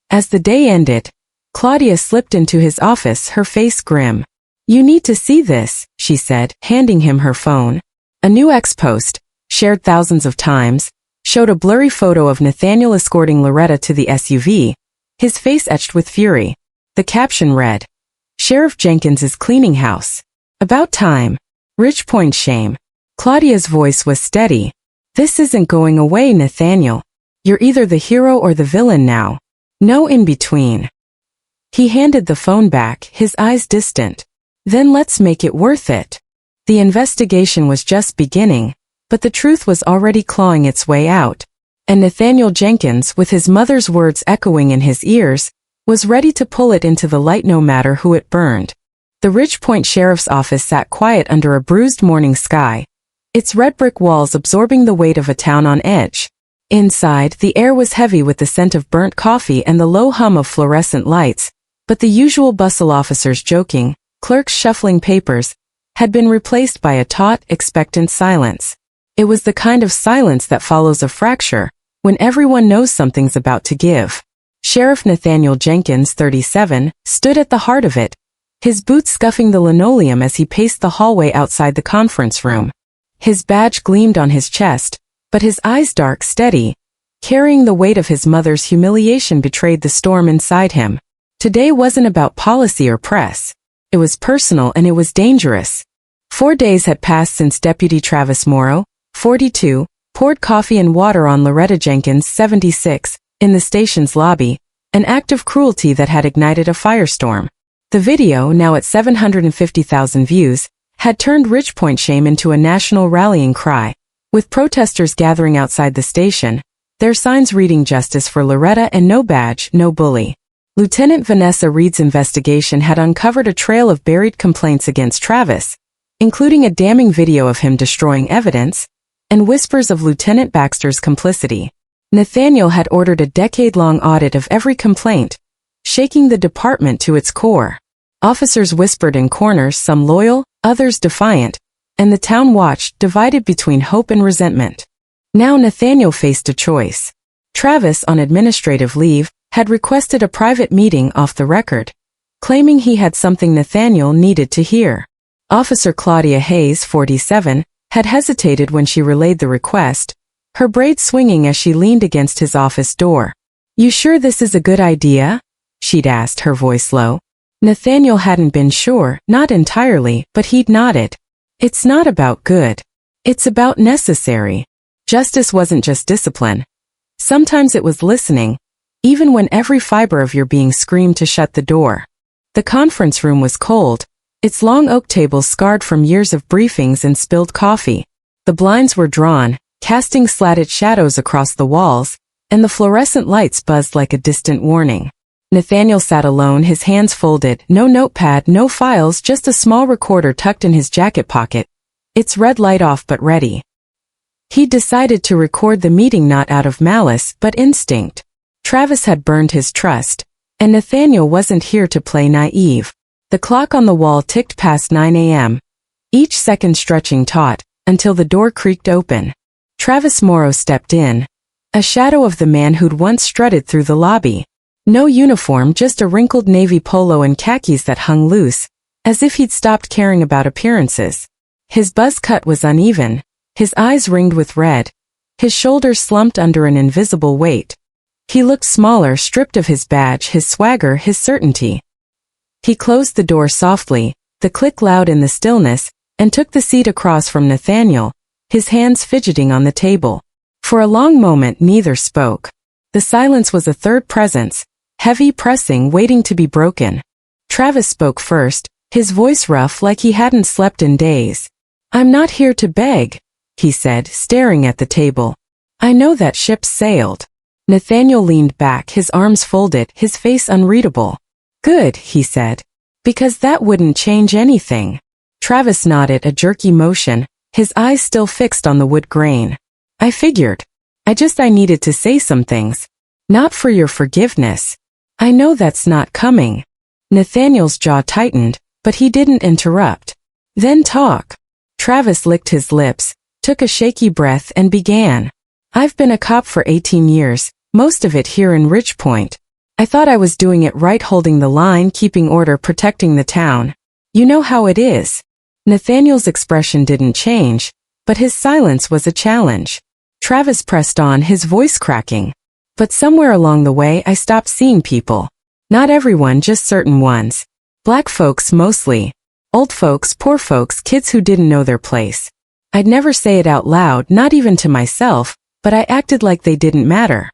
As the day ended, Claudia slipped into his office, her face grim. "You need to see this," she said, handing him her phone. A new ex-post, shared thousands of times, showed a blurry photo of Nathaniel escorting Loretta to the SUV, his face etched with fury. The caption read, "Sheriff Jenkins is cleaning house. About time. Rich Point shame." Claudia's voice was steady. "This isn't going away, Nathaniel. You're either the hero or the villain now. No in between." He handed the phone back, his eyes distant. "Then let's make it worth it." The investigation was just beginning, but the truth was already clawing its way out. And Nathaniel Jenkins, with his mother's words echoing in his ears, was ready to pull it into the light no matter who it burned. The Rich Point Sheriff's Office sat quiet under a bruised morning sky, its red brick walls absorbing the weight of a town on edge. Inside, the air was heavy with the scent of burnt coffee and the low hum of fluorescent lights, but the usual bustle, officers joking, clerks shuffling papers, had been replaced by a taut, expectant silence. It was the kind of silence that follows a fracture, when everyone knows something's about to give. Sheriff Nathaniel Jenkins, 37, stood at the heart of it, his boots scuffing the linoleum as he paced the hallway outside the conference room. His badge gleamed on his chest, but his eyes dark, steady. Carrying the weight of his mother's humiliation betrayed the storm inside him. Today wasn't about policy or press. It was personal, and it was dangerous. 4 days had passed since Deputy Travis Morrow, 42, poured coffee and water on Loretta Jenkins, 76, in the station's lobby, an act of cruelty that had ignited a firestorm. The video, now at 750,000 views, had turned Rich Point shame into a national rallying cry, with protesters gathering outside the station, their signs reading "Justice for Loretta" and "No badge, no bully." Lieutenant Vanessa Reed's investigation had uncovered a trail of buried complaints against Travis, including a damning video of him destroying evidence, and whispers of Lieutenant Baxter's complicity. Nathaniel had ordered a decade-long audit of every complaint, shaking the department to its core. Officers whispered in corners, some loyal, others defiant, and the town watched, divided between hope and resentment. Now Nathaniel faced a choice. Travis, on administrative leave, had requested a private meeting off the record, claiming he had something Nathaniel needed to hear. Officer Claudia Hayes, 47, had hesitated when she relayed the request, her braids swinging as she leaned against his office door. "You sure this is a good idea?" she'd asked, her voice low. Nathaniel hadn't been sure, not entirely, but he'd nodded. "It's not about good. It's about necessary." Justice wasn't just discipline. Sometimes it was listening, even when every fiber of your being screamed to shut the door. The conference room was cold, its long oak tables scarred from years of briefings and spilled coffee. The blinds were drawn, casting slatted shadows across the walls, and the fluorescent lights buzzed like a distant warning. Nathaniel sat alone, his hands folded, no notepad, no files, just a small recorder tucked in his jacket pocket, its red light off but ready. He'd decided to record the meeting not out of malice, but instinct. Travis had burned his trust, and Nathaniel wasn't here to play naive. The clock on the wall ticked past 9 a.m., each second stretching taut, until the door creaked open. Travis Morrow stepped in, a shadow of the man who'd once strutted through the lobby. No uniform, just a wrinkled navy polo and khakis that hung loose, as if he'd stopped caring about appearances. His buzz cut was uneven, his eyes ringed with red, his shoulders slumped under an invisible weight. He looked smaller, stripped of his badge, his swagger, his certainty. He closed the door softly, the click loud in the stillness, and took the seat across from Nathaniel, his hands fidgeting on the table. For a long moment neither spoke. The silence was a third presence, heavy, pressing, waiting to be broken. Travis spoke first, his voice rough like he hadn't slept in days. "I'm not here to beg," he said, staring at the table. "I know that ship's sailed." Nathaniel leaned back, his arms folded, his face unreadable. "Good," he said. "Because that wouldn't change anything." Travis nodded, a jerky motion, his eyes still fixed on the wood grain. "I figured. I needed to say some things." Not for your forgiveness. I know that's not coming. Nathaniel's jaw tightened, but he didn't interrupt. Then talk. Travis licked his lips, took a shaky breath and began. I've been a cop for 18 years, most of it here in Ridgepoint. I thought I was doing it right, holding the line, keeping order, protecting the town. You know how it is. Nathaniel's expression didn't change, but his silence was a challenge. Travis pressed on, his voice cracking. But somewhere along the way I stopped seeing people. Not everyone, just certain ones. Black folks mostly. Old folks, poor folks, kids who didn't know their place. I'd never say it out loud, not even to myself, but I acted like they didn't matter.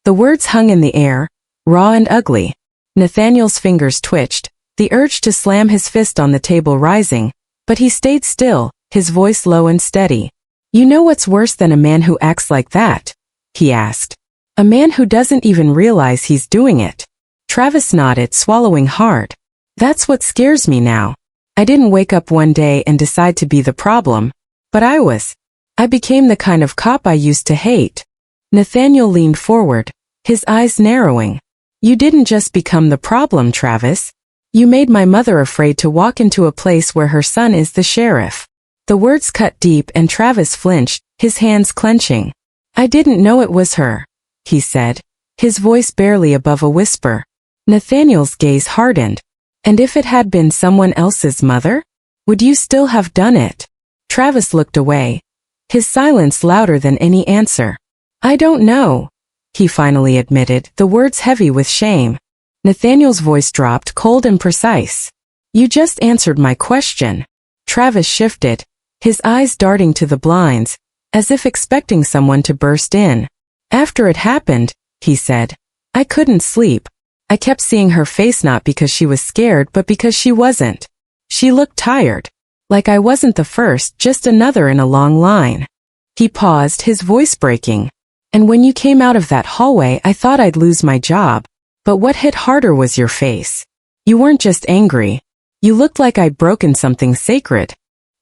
The words hung in the air, raw and ugly. Nathaniel's fingers twitched, the urge to slam his fist on the table rising, but he stayed still, his voice low and steady. You know what's worse than a man who acts like that? He asked. A man who doesn't even realize he's doing it. Travis nodded, swallowing hard. That's what scares me now. I didn't wake up one day and decide to be the problem, but I was. I became the kind of cop I used to hate. Nathaniel leaned forward, his eyes narrowing. You didn't just become the problem, Travis. You made my mother afraid to walk into a place where her son is the sheriff. The words cut deep and Travis flinched, his hands clenching. I didn't know it was her, he said, his voice barely above a whisper. Nathaniel's gaze hardened. And if it had been someone else's mother? Would you still have done it? Travis looked away, his silence louder than any answer. I don't know, he finally admitted, the words heavy with shame. Nathaniel's voice dropped, cold and precise. You just answered my question. Travis shifted, his eyes darting to the blinds, as if expecting someone to burst in. After it happened, he said, I couldn't sleep. I kept seeing her face, not because she was scared but because she wasn't. She looked tired. Like I wasn't the first, just another in a long line. He paused, his voice breaking. And when you came out of that hallway I thought I'd lose my job. But what hit harder was your face. You weren't just angry. You looked like I'd broken something sacred.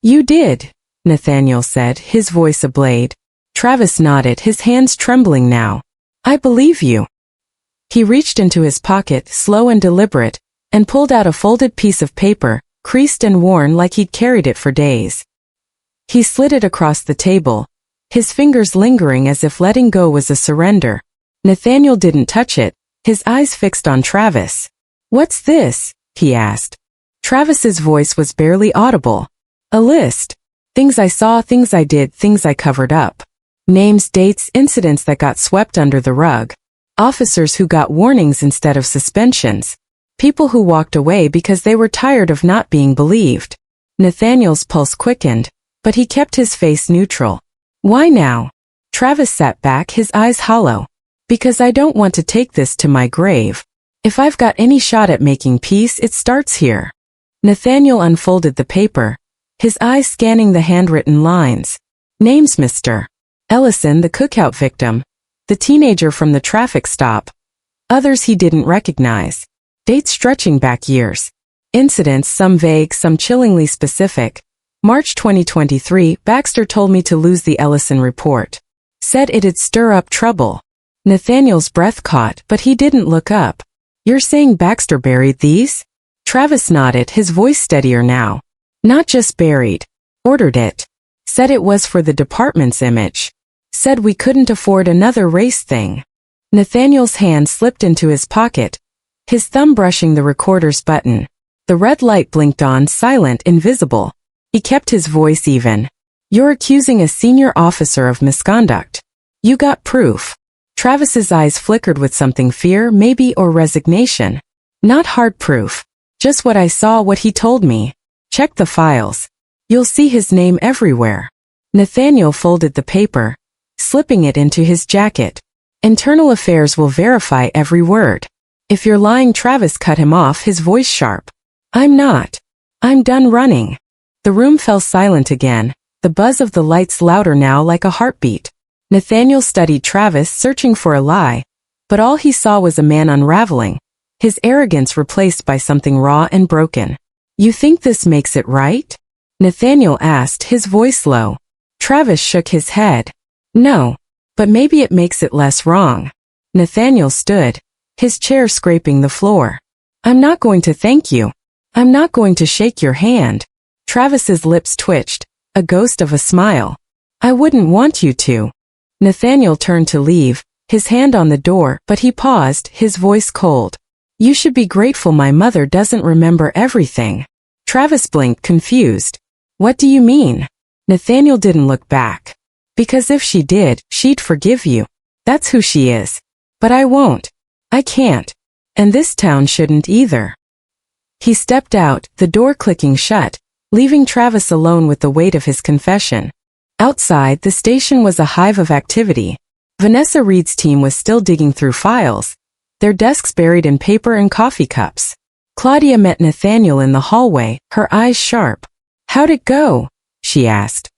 You did, Nathaniel said, his voice ablaze. Travis nodded, his hands trembling now. I believe you. He reached into his pocket, slow and deliberate, and pulled out a folded piece of paper, creased and worn like he'd carried it for days. He slid it across the table, his fingers lingering as if letting go was a surrender. Nathaniel didn't touch it, his eyes fixed on Travis. What's this? He asked. Travis's voice was barely audible. A list. Things I saw, things I did, things I covered up. Names, dates, incidents that got swept under the rug. Officers who got warnings instead of suspensions. People who walked away because they were tired of not being believed. Nathaniel's pulse quickened, but he kept his face neutral. Why now? Travis sat back, his eyes hollow. Because I don't want to take this to my grave. If I've got any shot at making peace, it starts here. Nathaniel unfolded the paper, his eyes scanning the handwritten lines. Names: Mr. Ellison, the cookout victim. The teenager from the traffic stop. Others he didn't recognize. Dates stretching back years. Incidents, some vague, some chillingly specific. March 2023, Baxter told me to lose the Ellison report. Said it'd stir up trouble. Nathaniel's breath caught, but he didn't look up. You're saying Baxter buried these? Travis nodded, his voice steadier now. Not just buried. Ordered it. Said it was for the department's image. Said we couldn't afford another race thing. Nathaniel's hand slipped into his pocket, his thumb brushing the recorder's button. The red light blinked on, silent, invisible. He kept his voice even. You're accusing a senior officer of misconduct. You got proof. Travis's eyes flickered with something, fear, maybe, or resignation. Not hard proof. Just what I saw, what he told me. Check the files. You'll see his name everywhere. Nathaniel folded the paper, slipping it into his jacket. Internal Affairs will verify every word. If you're lying, Travis cut him off, his voice sharp. I'm not. I'm done running. The room fell silent again, the buzz of the lights louder now, like a heartbeat. Nathaniel studied Travis, searching for a lie, but all he saw was a man unraveling, his arrogance replaced by something raw and broken. You think this makes it right? Nathaniel asked, his voice low. Travis shook his head. No. But maybe it makes it less wrong. Nathaniel stood, his chair scraping the floor. I'm not going to thank you. I'm not going to shake your hand. Travis's lips twitched, a ghost of a smile. I wouldn't want you to. Nathaniel turned to leave, his hand on the door, but he paused, his voice cold. You should be grateful my mother doesn't remember everything. Travis blinked, confused. What do you mean? Nathaniel didn't look back. Because if she did, she'd forgive you. That's who she is. But I won't. I can't. And this town shouldn't either. He stepped out, the door clicking shut, leaving Travis alone with the weight of his confession. Outside, the station was a hive of activity. Vanessa Reed's team was still digging through files, their desks buried in paper and coffee cups. Claudia met Nathaniel in the hallway, her eyes sharp. How'd it go? She asked.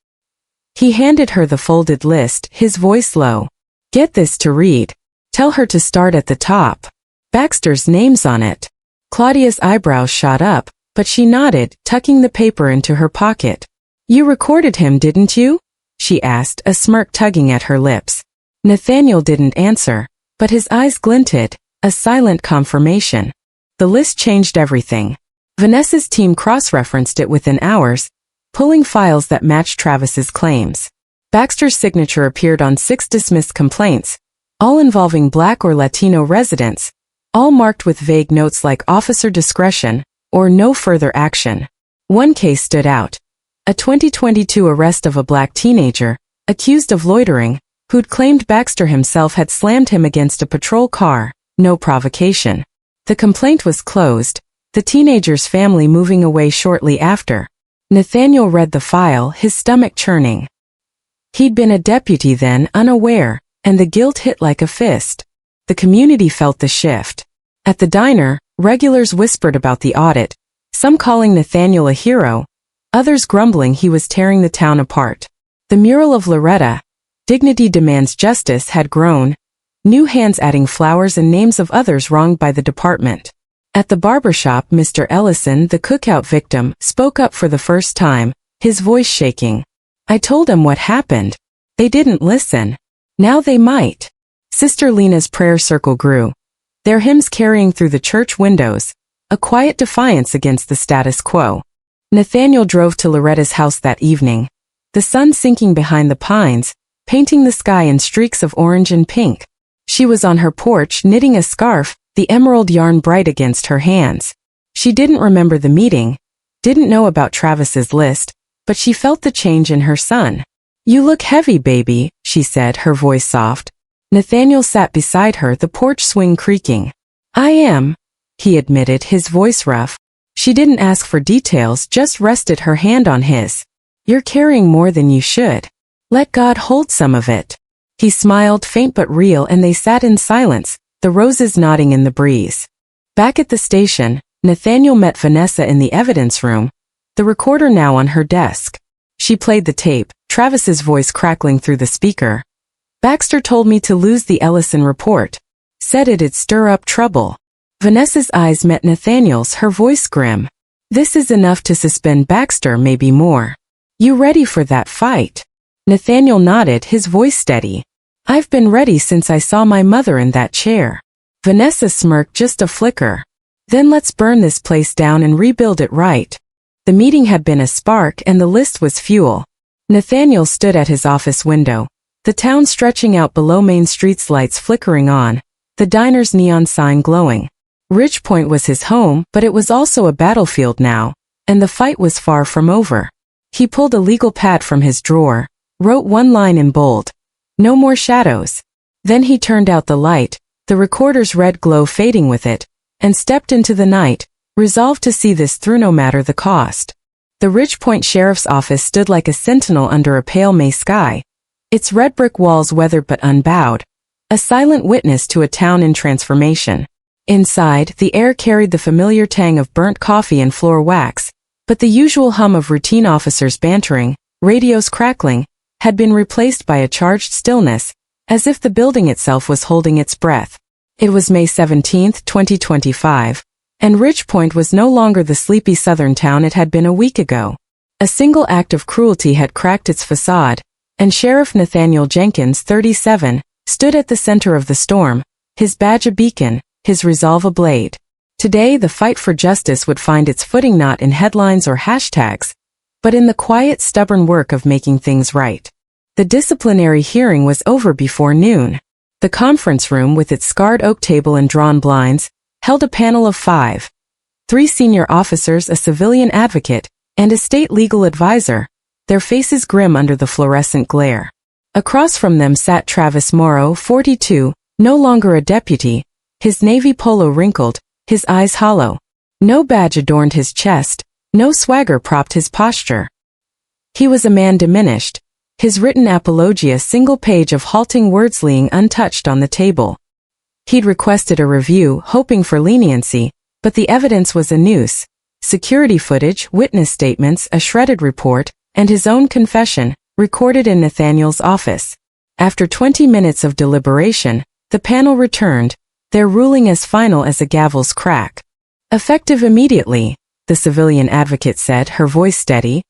He handed her the folded list, his voice low. Get this to read. Tell her to start at the top. Baxter's name's on it. Claudia's eyebrows shot up, but she nodded, tucking the paper into her pocket. You recorded him, didn't you? She asked, a smirk tugging at her lips. Nathaniel didn't answer, but his eyes glinted, a silent confirmation. The list changed everything. Vanessa's team cross-referenced it within hours, pulling files that matched Travis's claims. Baxter's signature appeared on 6 dismissed complaints, all involving Black or Latino residents, all marked with vague notes like officer discretion or no further action. One case stood out. A 2022 arrest of a Black teenager, accused of loitering, who'd claimed Baxter himself had slammed him against a patrol car, no provocation. The complaint was closed, the teenager's family moving away shortly after. Nathaniel read the file, his stomach churning. He'd been a deputy then, unaware, and the guilt hit like a fist. The community felt the shift. At the diner, regulars whispered about the audit, some calling Nathaniel a hero, others grumbling he was tearing the town apart. The mural of Loretta, Dignity Demands Justice, had grown, new hands adding flowers and names of others wronged by the department. At the barbershop, Mr. Ellison, the cookout victim, spoke up for the first time, his voice shaking. I told them what happened. They didn't listen. Now they might. Sister Lena's prayer circle grew, their hymns carrying through the church windows, a quiet defiance against the status quo. Nathaniel drove to Loretta's house that evening, the sun sinking behind the pines, painting the sky in streaks of orange and pink. She was on her porch knitting a scarf, the emerald yarn bright against her hands. She didn't remember the meeting, didn't know about Travis's list, but she felt the change in her son. You look heavy, baby, she said, her voice soft. Nathaniel sat beside her, the porch swing creaking. I am, he admitted, his voice rough. She didn't ask for details, just rested her hand on his. You're carrying more than you should. Let God hold some of it. He smiled, faint but real, and they sat in silence, the roses nodding in the breeze. Back at the station, Nathaniel met Vanessa in the evidence room, the recorder now on her desk. She played the tape, Travis's voice crackling through the speaker. Baxter told me to lose the Ellison report. Said it'd stir up trouble. Vanessa's eyes met Nathaniel's, her voice grim. This is enough to suspend Baxter, maybe more. You ready for that fight? Nathaniel nodded, his voice steady. I've been ready since I saw my mother in that chair. Vanessa smirked, just a flicker. Then let's burn this place down and rebuild it right. The meeting had been a spark and the list was fuel. Nathaniel stood at his office window, the town stretching out below Main Street's lights flickering on, the diner's neon sign glowing. Ridgepoint was his home, but it was also a battlefield now, and the fight was far from over. He pulled a legal pad from his drawer, wrote one line in bold. No more shadows. Then he turned out the light, the recorder's red glow fading with it, and stepped into the night, resolved to see this through no matter the cost. The Ridgepoint Sheriff's Office stood like a sentinel under a pale May sky, its red brick walls weathered but unbowed, a silent witness to a town in transformation. Inside, the air carried the familiar tang of burnt coffee and floor wax, but the usual hum of routine officers bantering, radios crackling, had been replaced by a charged stillness, as if the building itself was holding its breath. It was May 17, 2025, and Ridgepoint was no longer the sleepy southern town it had been a week ago. A single act of cruelty had cracked its facade, and Sheriff Nathaniel Jenkins, 37, stood at the center of the storm, his badge a beacon, his resolve a blade. Today the fight for justice would find its footing not in headlines or hashtags, but in the quiet, stubborn work of making things right. The disciplinary hearing was over before noon. The conference room with its scarred oak table and drawn blinds held a panel of 5. 3 senior officers, a civilian advocate, and a state legal advisor, their faces grim under the fluorescent glare. Across from them sat Travis Morrow, 42, no longer a deputy, his navy polo wrinkled, his eyes hollow. No badge adorned his chest, no swagger propped his posture. He was a man diminished, his written apologia single page of halting words laying untouched on the table. He'd requested a review, hoping for leniency, but the evidence was a noose. Security footage, witness statements, a shredded report, and his own confession, recorded in Nathaniel's office. After 20 minutes of deliberation, the panel returned, their ruling as final as a gavel's crack. Effective immediately, the civilian advocate said, her voice steady.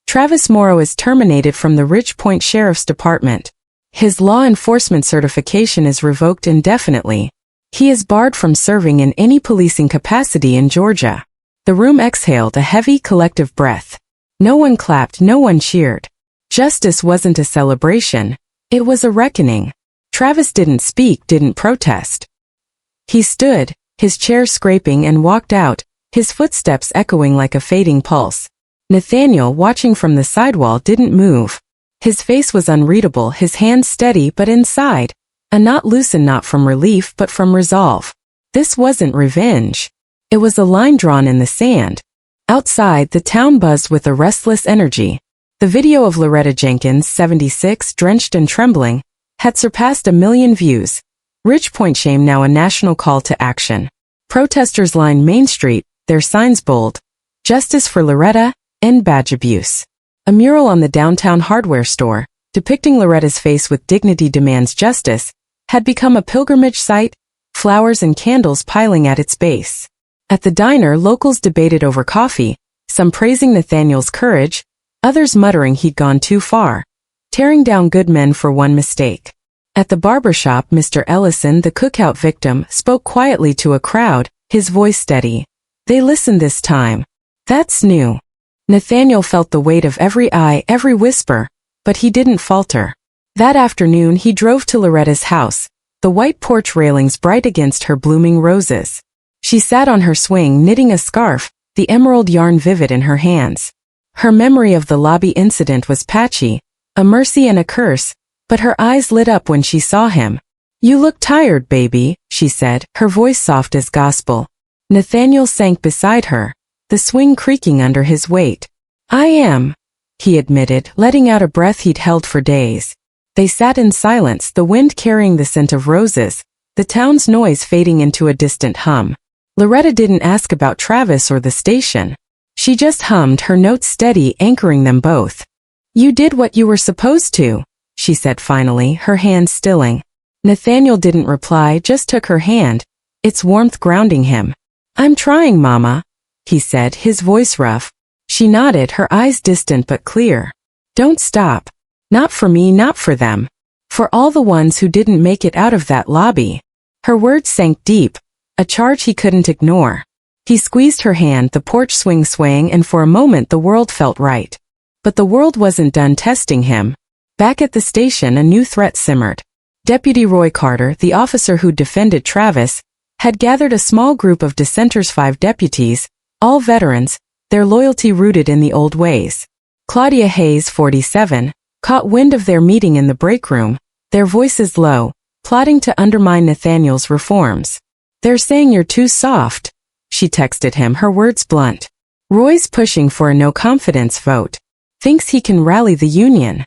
Travis Morrow is terminated from the Ridge Point Sheriff's Department. His law enforcement certification is revoked indefinitely. He is barred from serving in any policing capacity in Georgia. The room exhaled a heavy collective breath. No one clapped, no one cheered. Justice wasn't a celebration, it was a reckoning. Travis didn't speak, didn't protest. He stood, his chair scraping, and walked out, his footsteps echoing like a fading pulse. Nathaniel, watching from the sidewall, didn't move. His face was unreadable, his hands steady, but inside, a knot loosened not from relief but from resolve. This wasn't revenge. It was a line drawn in the sand. Outside, the town buzzed with a restless energy. The video of Loretta Jenkins, 76, drenched and trembling, had surpassed 1 million views. Ridge Point shame now a national call to action. Protesters lined Main Street, their signs bold. Justice for Loretta, end badge abuse. A mural on the downtown hardware store, depicting Loretta's face with dignity demands justice, had become a pilgrimage site, flowers and candles piling at its base. At the diner, locals debated over coffee, some praising Nathaniel's courage, others muttering he'd gone too far, tearing down good men for one mistake. At the barbershop, Mr. Ellison, the cookout victim, spoke quietly to a crowd, his voice steady. They listened this time. That's new. Nathaniel felt the weight of every eye, every whisper, but he didn't falter. That afternoon he drove to Loretta's house, the white porch railings bright against her blooming roses. She sat on her swing knitting a scarf, the emerald yarn vivid in her hands. Her memory of the lobby incident was patchy, a mercy and a curse, but her eyes lit up when she saw him. You look tired, baby, she said, her voice soft as gospel. Nathaniel sank beside her, the swing creaking under his weight. I am, he admitted, letting out a breath he'd held for days. They sat in silence, the wind carrying the scent of roses, the town's noise fading into a distant hum. Loretta didn't ask about Travis or the station. She just hummed, her notes steady, anchoring them both. You did what you were supposed to, she said finally, her hand stilling. Nathaniel didn't reply, just took her hand, its warmth grounding him. I'm trying, Mama, he said, his voice rough. She nodded, her eyes distant but clear. Don't stop. Not for me, not for them. For all the ones who didn't make it out of that lobby. Her words sank deep, a charge he couldn't ignore. He squeezed her hand, the porch swing swaying, and for a moment the world felt right. But the world wasn't done testing him. Back at the station, a new threat simmered. Deputy Roy Carter, the officer who'd defended Travis, had gathered a small group of dissenters, 5 deputies, all veterans, their loyalty rooted in the old ways. Claudia Hayes, 47, caught wind of their meeting in the break room, their voices low, plotting to undermine Nathaniel's reforms. They're saying you're too soft, she texted him, her words blunt. Roy's pushing for a no-confidence vote. Thinks he can rally the union.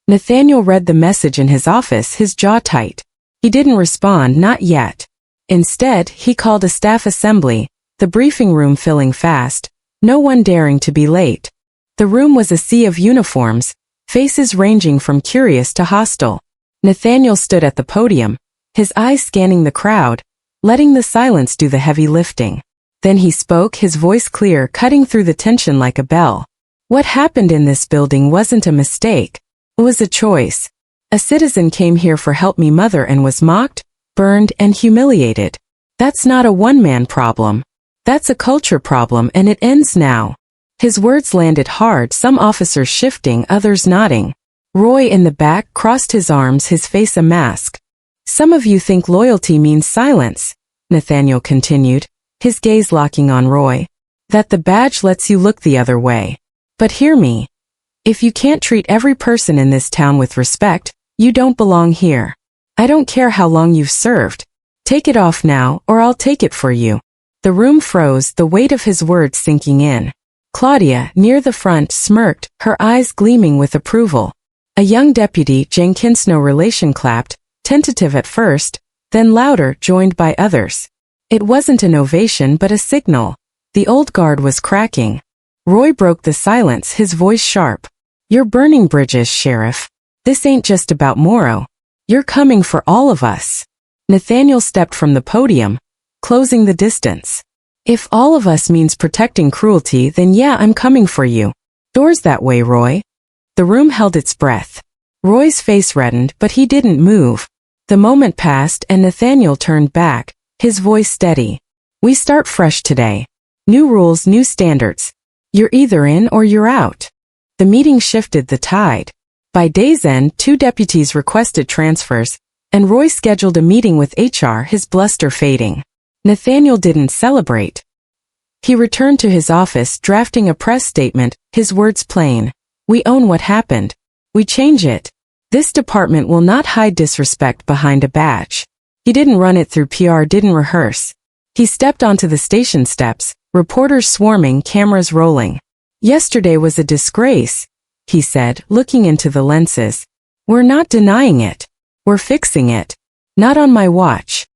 Nathaniel read the message in his office, his jaw tight. He didn't respond, not yet. Instead, he called a staff assembly, the briefing room filling fast, no one daring to be late. The room was a sea of uniforms, faces ranging from curious to hostile. Nathaniel stood at the podium, his eyes scanning the crowd, letting the silence do the heavy lifting. Then he spoke, his voice clear, cutting through the tension like a bell. What happened in this building wasn't a mistake. It was a choice. A citizen came here for help me mother and was mocked, burned, and humiliated. That's not a one-man problem. That's a culture problem, and it ends now. His words landed hard, some officers shifting, others nodding. Roy in the back crossed his arms, his face a mask. Some of you think loyalty means silence, Nathaniel continued, his gaze locking on Roy. That the badge lets you look the other way. But hear me. If you can't treat every person in this town with respect, you don't belong here. I don't care how long you've served. Take it off now, or I'll take it for you. The room froze, the weight of his words sinking in. Claudia, near the front, smirked, her eyes gleaming with approval. A young deputy, Jenkins, no relation, clapped, tentative at first, then louder, joined by others. It wasn't an ovation but a signal. The old guard was cracking. Roy broke the silence, his voice sharp. You're burning bridges, Sheriff. This ain't just about Morrow. You're coming for all of us. Nathaniel stepped from the podium, closing the distance. If all of us means protecting cruelty, then yeah, I'm coming for you. Doors that way, Roy. The room held its breath. Roy's face reddened, but he didn't move. The moment passed and Nathaniel turned back, his voice steady. We start fresh today. New rules, new standards. You're either in or you're out. The meeting shifted the tide. By day's end, 2 deputies requested transfers, and Roy scheduled a meeting with HR, his bluster fading. Nathaniel didn't celebrate. He returned to his office, drafting a press statement, his words plain. We own what happened. We change it. This department will not hide disrespect behind a badge. He didn't run it through PR, didn't rehearse. He stepped onto the station steps, reporters swarming, cameras rolling. Yesterday was a disgrace, he said, looking into the lenses. We're not denying it. We're fixing it. Not on my watch.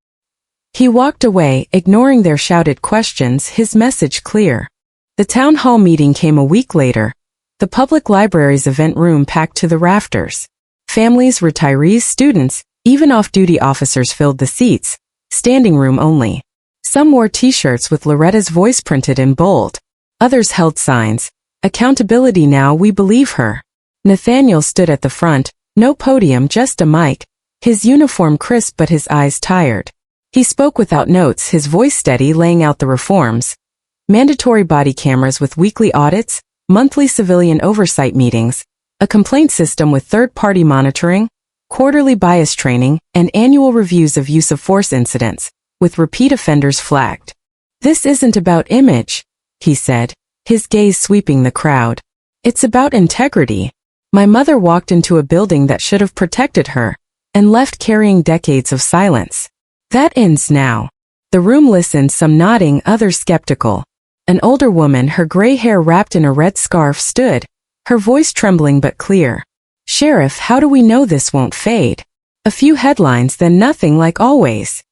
He walked away, ignoring their shouted questions, his message clear. The town hall meeting came a week later. The public library's event room packed to the rafters. Families, retirees, students, even off-duty officers filled the seats, standing room only. Some wore t-shirts with Loretta's voice printed in bold. Others held signs. Accountability now, we believe her. Nathaniel stood at the front, no podium, just a mic, his uniform crisp but his eyes tired. He spoke without notes, his voice steady, laying out the reforms. Mandatory body cameras with weekly audits, monthly civilian oversight meetings, a complaint system with third-party monitoring, quarterly bias training, and annual reviews of use of force incidents, with repeat offenders flagged. This isn't about image, he said, his gaze sweeping the crowd. It's about integrity. My mother walked into a building that should have protected her, and left carrying decades of silence. That ends now. The room listened, some nodding, others skeptical. An older woman, her gray hair wrapped in a red scarf, stood, her voice trembling but clear. Sheriff, how do we know this won't fade? A few headlines, then nothing, like always.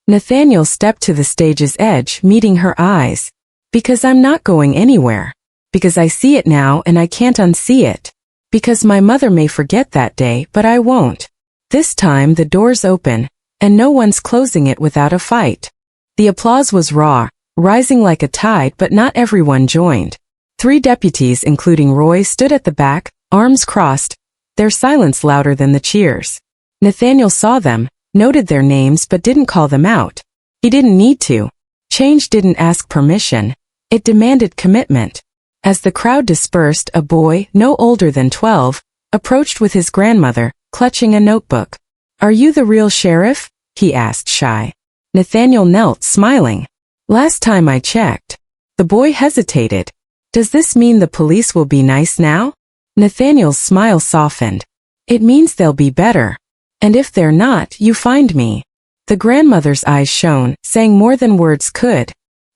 Nathaniel stepped to the stage's edge, meeting her eyes. Because I'm not going anywhere. Because I see it now and I can't unsee it. Because my mother may forget that day, but I won't. This time the door's open, and no one's closing it without a fight. The applause was raw, rising like a tide, but not everyone joined. 3 deputies, including Roy, stood at the back, arms crossed, their silence louder than the cheers. Nathaniel saw them, noted their names but didn't call them out. He didn't need to. Change didn't ask permission. It demanded commitment. As the crowd dispersed, a boy, no older than 12, approached with his grandmother, clutching a notebook. Are you the real sheriff? He asked, shy. Nathaniel knelt, smiling. Last time I checked. The boy hesitated. Does this mean the police will be nice now? Nathaniel's smile softened. It means they'll be better. And if they're not, you find me. The grandmother's eyes shone, saying more than words could.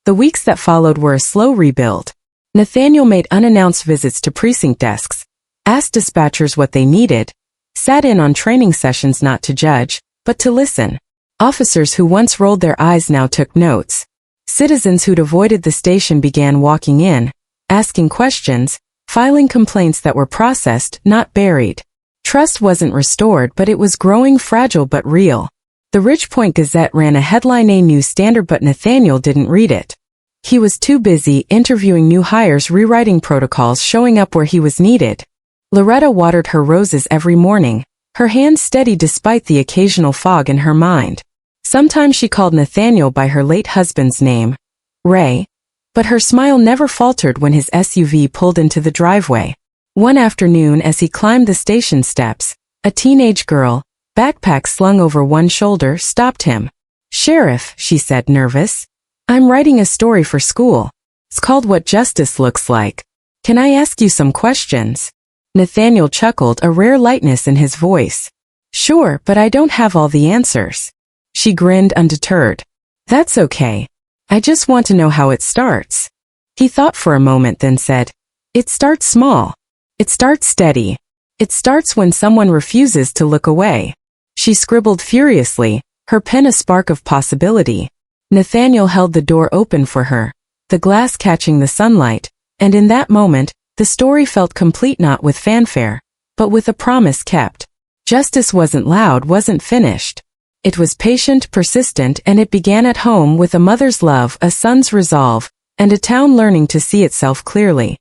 The weeks that followed were a slow rebuild. Nathaniel made unannounced visits to precinct desks, asked dispatchers what they needed, sat in on training sessions not to judge, but to listen. Officers who once rolled their eyes now took notes. Citizens who'd avoided the station began walking in, asking questions, filing complaints that were processed, not buried. Trust wasn't restored, but it was growing, fragile but real. The Ridgepoint Gazette ran a headline, a new standard, but Nathaniel didn't read it. He was too busy interviewing new hires, rewriting protocols, showing up where he was needed. Loretta watered her roses every morning, her hands steady despite the occasional fog in her mind. Sometimes she called Nathaniel by her late husband's name, Ray, but her smile never faltered when his SUV pulled into the driveway. One afternoon as he climbed the station steps, a teenage girl, backpack slung over one shoulder, stopped him. "Sheriff," she said, nervous. "I'm writing a story for school. It's called What Justice Looks Like. Can I ask you some questions?" Nathaniel chuckled, a rare lightness in his voice. "Sure, but I don't have all the answers." She grinned, undeterred. "That's okay. I just want to know how it starts." He thought for a moment, then said, "It starts small. It starts steady. It starts when someone refuses to look away." She scribbled furiously, her pen a spark of possibility. Nathaniel held the door open for her, the glass catching the sunlight, and in that moment, the story felt complete, not with fanfare, but with a promise kept. Justice wasn't loud, wasn't finished. It was patient, persistent, and it began at home with a mother's love, a son's resolve, and a town learning to see itself clearly.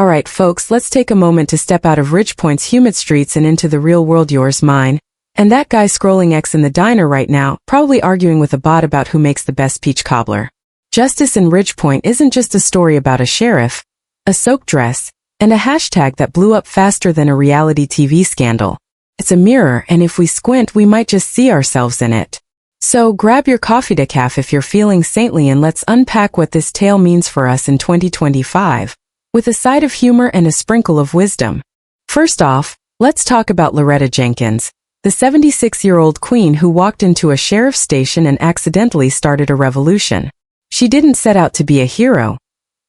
Alright folks, let's take a moment to step out of Ridgepoint's humid streets and into the real world, yours, mine, and that guy scrolling X in the diner right now, probably arguing with a bot about who makes the best peach cobbler. Justice in Ridgepoint isn't just a story about a sheriff, a soaked dress, and a hashtag that blew up faster than a reality TV scandal. It's a mirror, and if we squint, we might just see ourselves in it. So grab your coffee decaf if you're feeling saintly, and let's unpack what this tale means for us in 2025, with a side of humor and a sprinkle of wisdom. First off, let's talk about Loretta Jenkins, the 76-year-old queen who walked into a sheriff's station and accidentally started a revolution. She didn't set out to be a hero.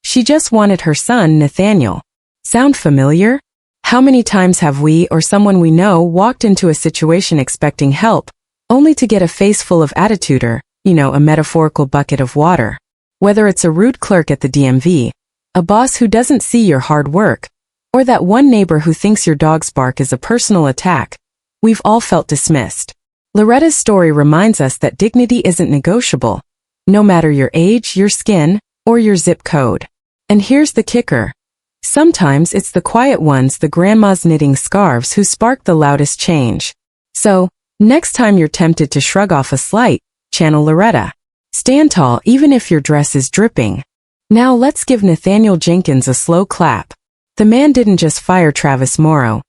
She just wanted her son, Nathaniel. Sound familiar? How many times have we or someone we know walked into a situation expecting help, only to get a face full of attitude or, a metaphorical bucket of water? Whether it's a rude clerk at the DMV, a boss who doesn't see your hard work, or that one neighbor who thinks your dog's bark is a personal attack, we've all felt dismissed. Loretta's story reminds us that dignity isn't negotiable, no matter your age, your skin, or your zip code. And here's the kicker. Sometimes it's the quiet ones, the grandmas knitting scarves, who spark the loudest change. So, next time you're tempted to shrug off a slight, channel Loretta. Stand tall even if your dress is dripping. Now let's give Nathaniel Jenkins a slow clap. The man didn't just fire Travis Morrow.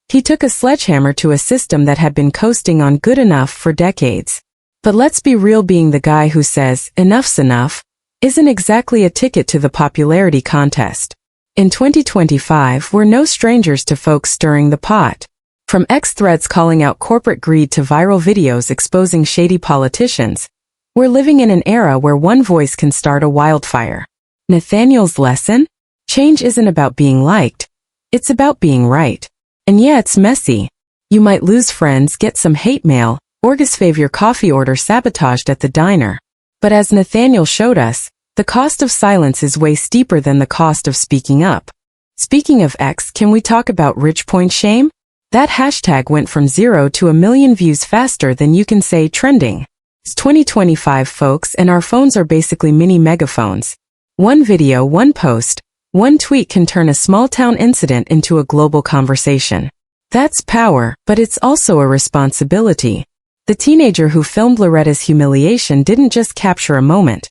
He took a sledgehammer to a system that had been coasting on good enough for decades. But let's be real, being the guy who says, "Enough's enough," isn't exactly a ticket to the popularity contest. In 2025, we're no strangers to folks stirring the pot. From X threads calling out corporate greed to viral videos exposing shady politicians, we're living in an era where one voice can start a wildfire. Nathaniel's lesson? Change isn't about being liked. It's about being right. And yeah, it's messy. You might lose friends, get some hate mail, or have your coffee order sabotaged at the diner. But as Nathaniel showed us, the cost of silence is way steeper than the cost of speaking up. Speaking of X, can we talk about Ridgepoint shame? That hashtag went from 0 to 1 million views faster than you can say trending. It's 2025, folks, and our phones are basically mini megaphones. One video, one post, one tweet can turn a small-town incident into a global conversation. That's power, but it's also a responsibility. The teenager who filmed Loretta's humiliation didn't just capture a moment.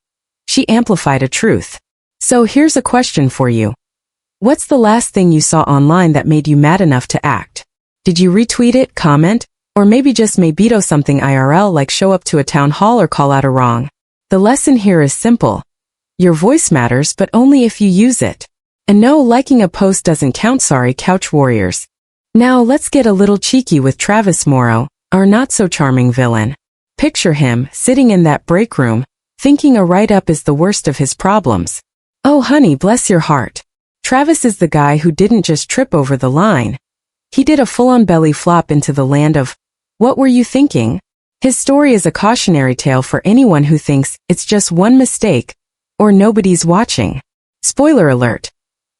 She amplified a truth. So here's a question for you. What's the last thing you saw online that made you mad enough to act? Did you retweet it, comment, or maybe just maybeto something IRL, like show up to a town hall or call out a wrong? The lesson here is simple. Your voice matters, but only if you use it. And no, liking a post doesn't count, sorry, couch warriors. Now let's get a little cheeky with Travis Morrow, our not-so-charming villain. Picture him, sitting in that break room, thinking a write-up is the worst of his problems. Oh honey, bless your heart. Travis is the guy who didn't just trip over the line. He did a full-on belly flop into the land of, "What were you thinking?" His story is a cautionary tale for anyone who thinks it's just one mistake, or nobody's watching. Spoiler alert.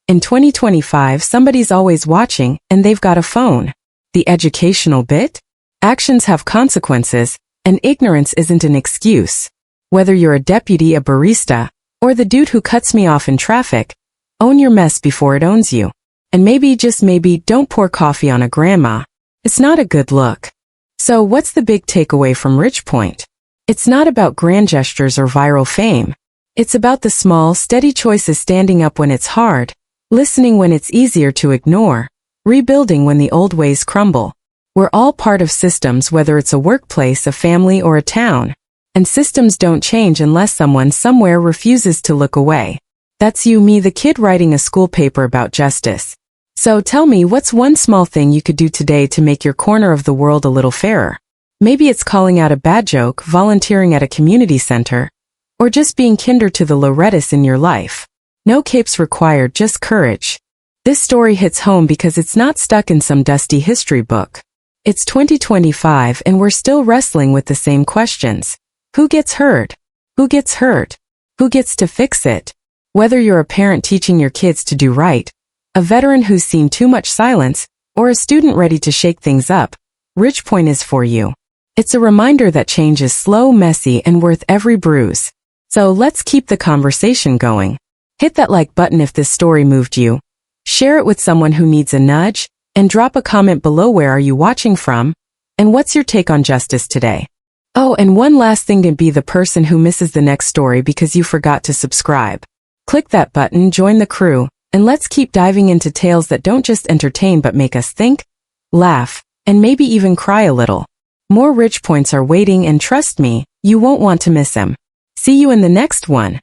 In 2025, somebody's always watching, and they've got a phone. The educational bit? Actions have consequences, and ignorance isn't an excuse. Whether you're a deputy, a barista, or the dude who cuts me off in traffic, own your mess before it owns you. And maybe, just maybe, don't pour coffee on a grandma. It's not a good look. So what's the big takeaway from Ridgepoint? It's not about grand gestures or viral fame. It's about the small, steady choices, standing up when it's hard, listening when it's easier to ignore, rebuilding when the old ways crumble. We're all part of systems, whether it's a workplace, a family, or a town. And systems don't change unless someone somewhere refuses to look away. That's you, me, the kid writing a school paper about justice. So tell me, what's one small thing you could do today to make your corner of the world a little fairer? Maybe it's calling out a bad joke, volunteering at a community center, or just being kinder to the Lorettas in your life. No capes required, just courage. This story hits home because it's not stuck in some dusty history book. It's 2025 and we're still wrestling with the same questions. Who gets hurt? Who gets hurt? Who gets to fix it? Whether you're a parent teaching your kids to do right, a veteran who's seen too much silence, or a student ready to shake things up, Ridgepoint is for you. It's a reminder that change is slow, messy, and worth every bruise. So let's keep the conversation going. Hit that like button if this story moved you. Share it with someone who needs a nudge, and drop a comment below. Where are you watching from? And what's your take on justice today? Oh, and one last thing, to be the person who misses the next story because you forgot to subscribe. Click that button, join the crew, and let's keep diving into tales that don't just entertain but make us think, laugh, and maybe even cry a little. More Ridgepoints are waiting, and trust me, you won't want to miss them. See you in the next one.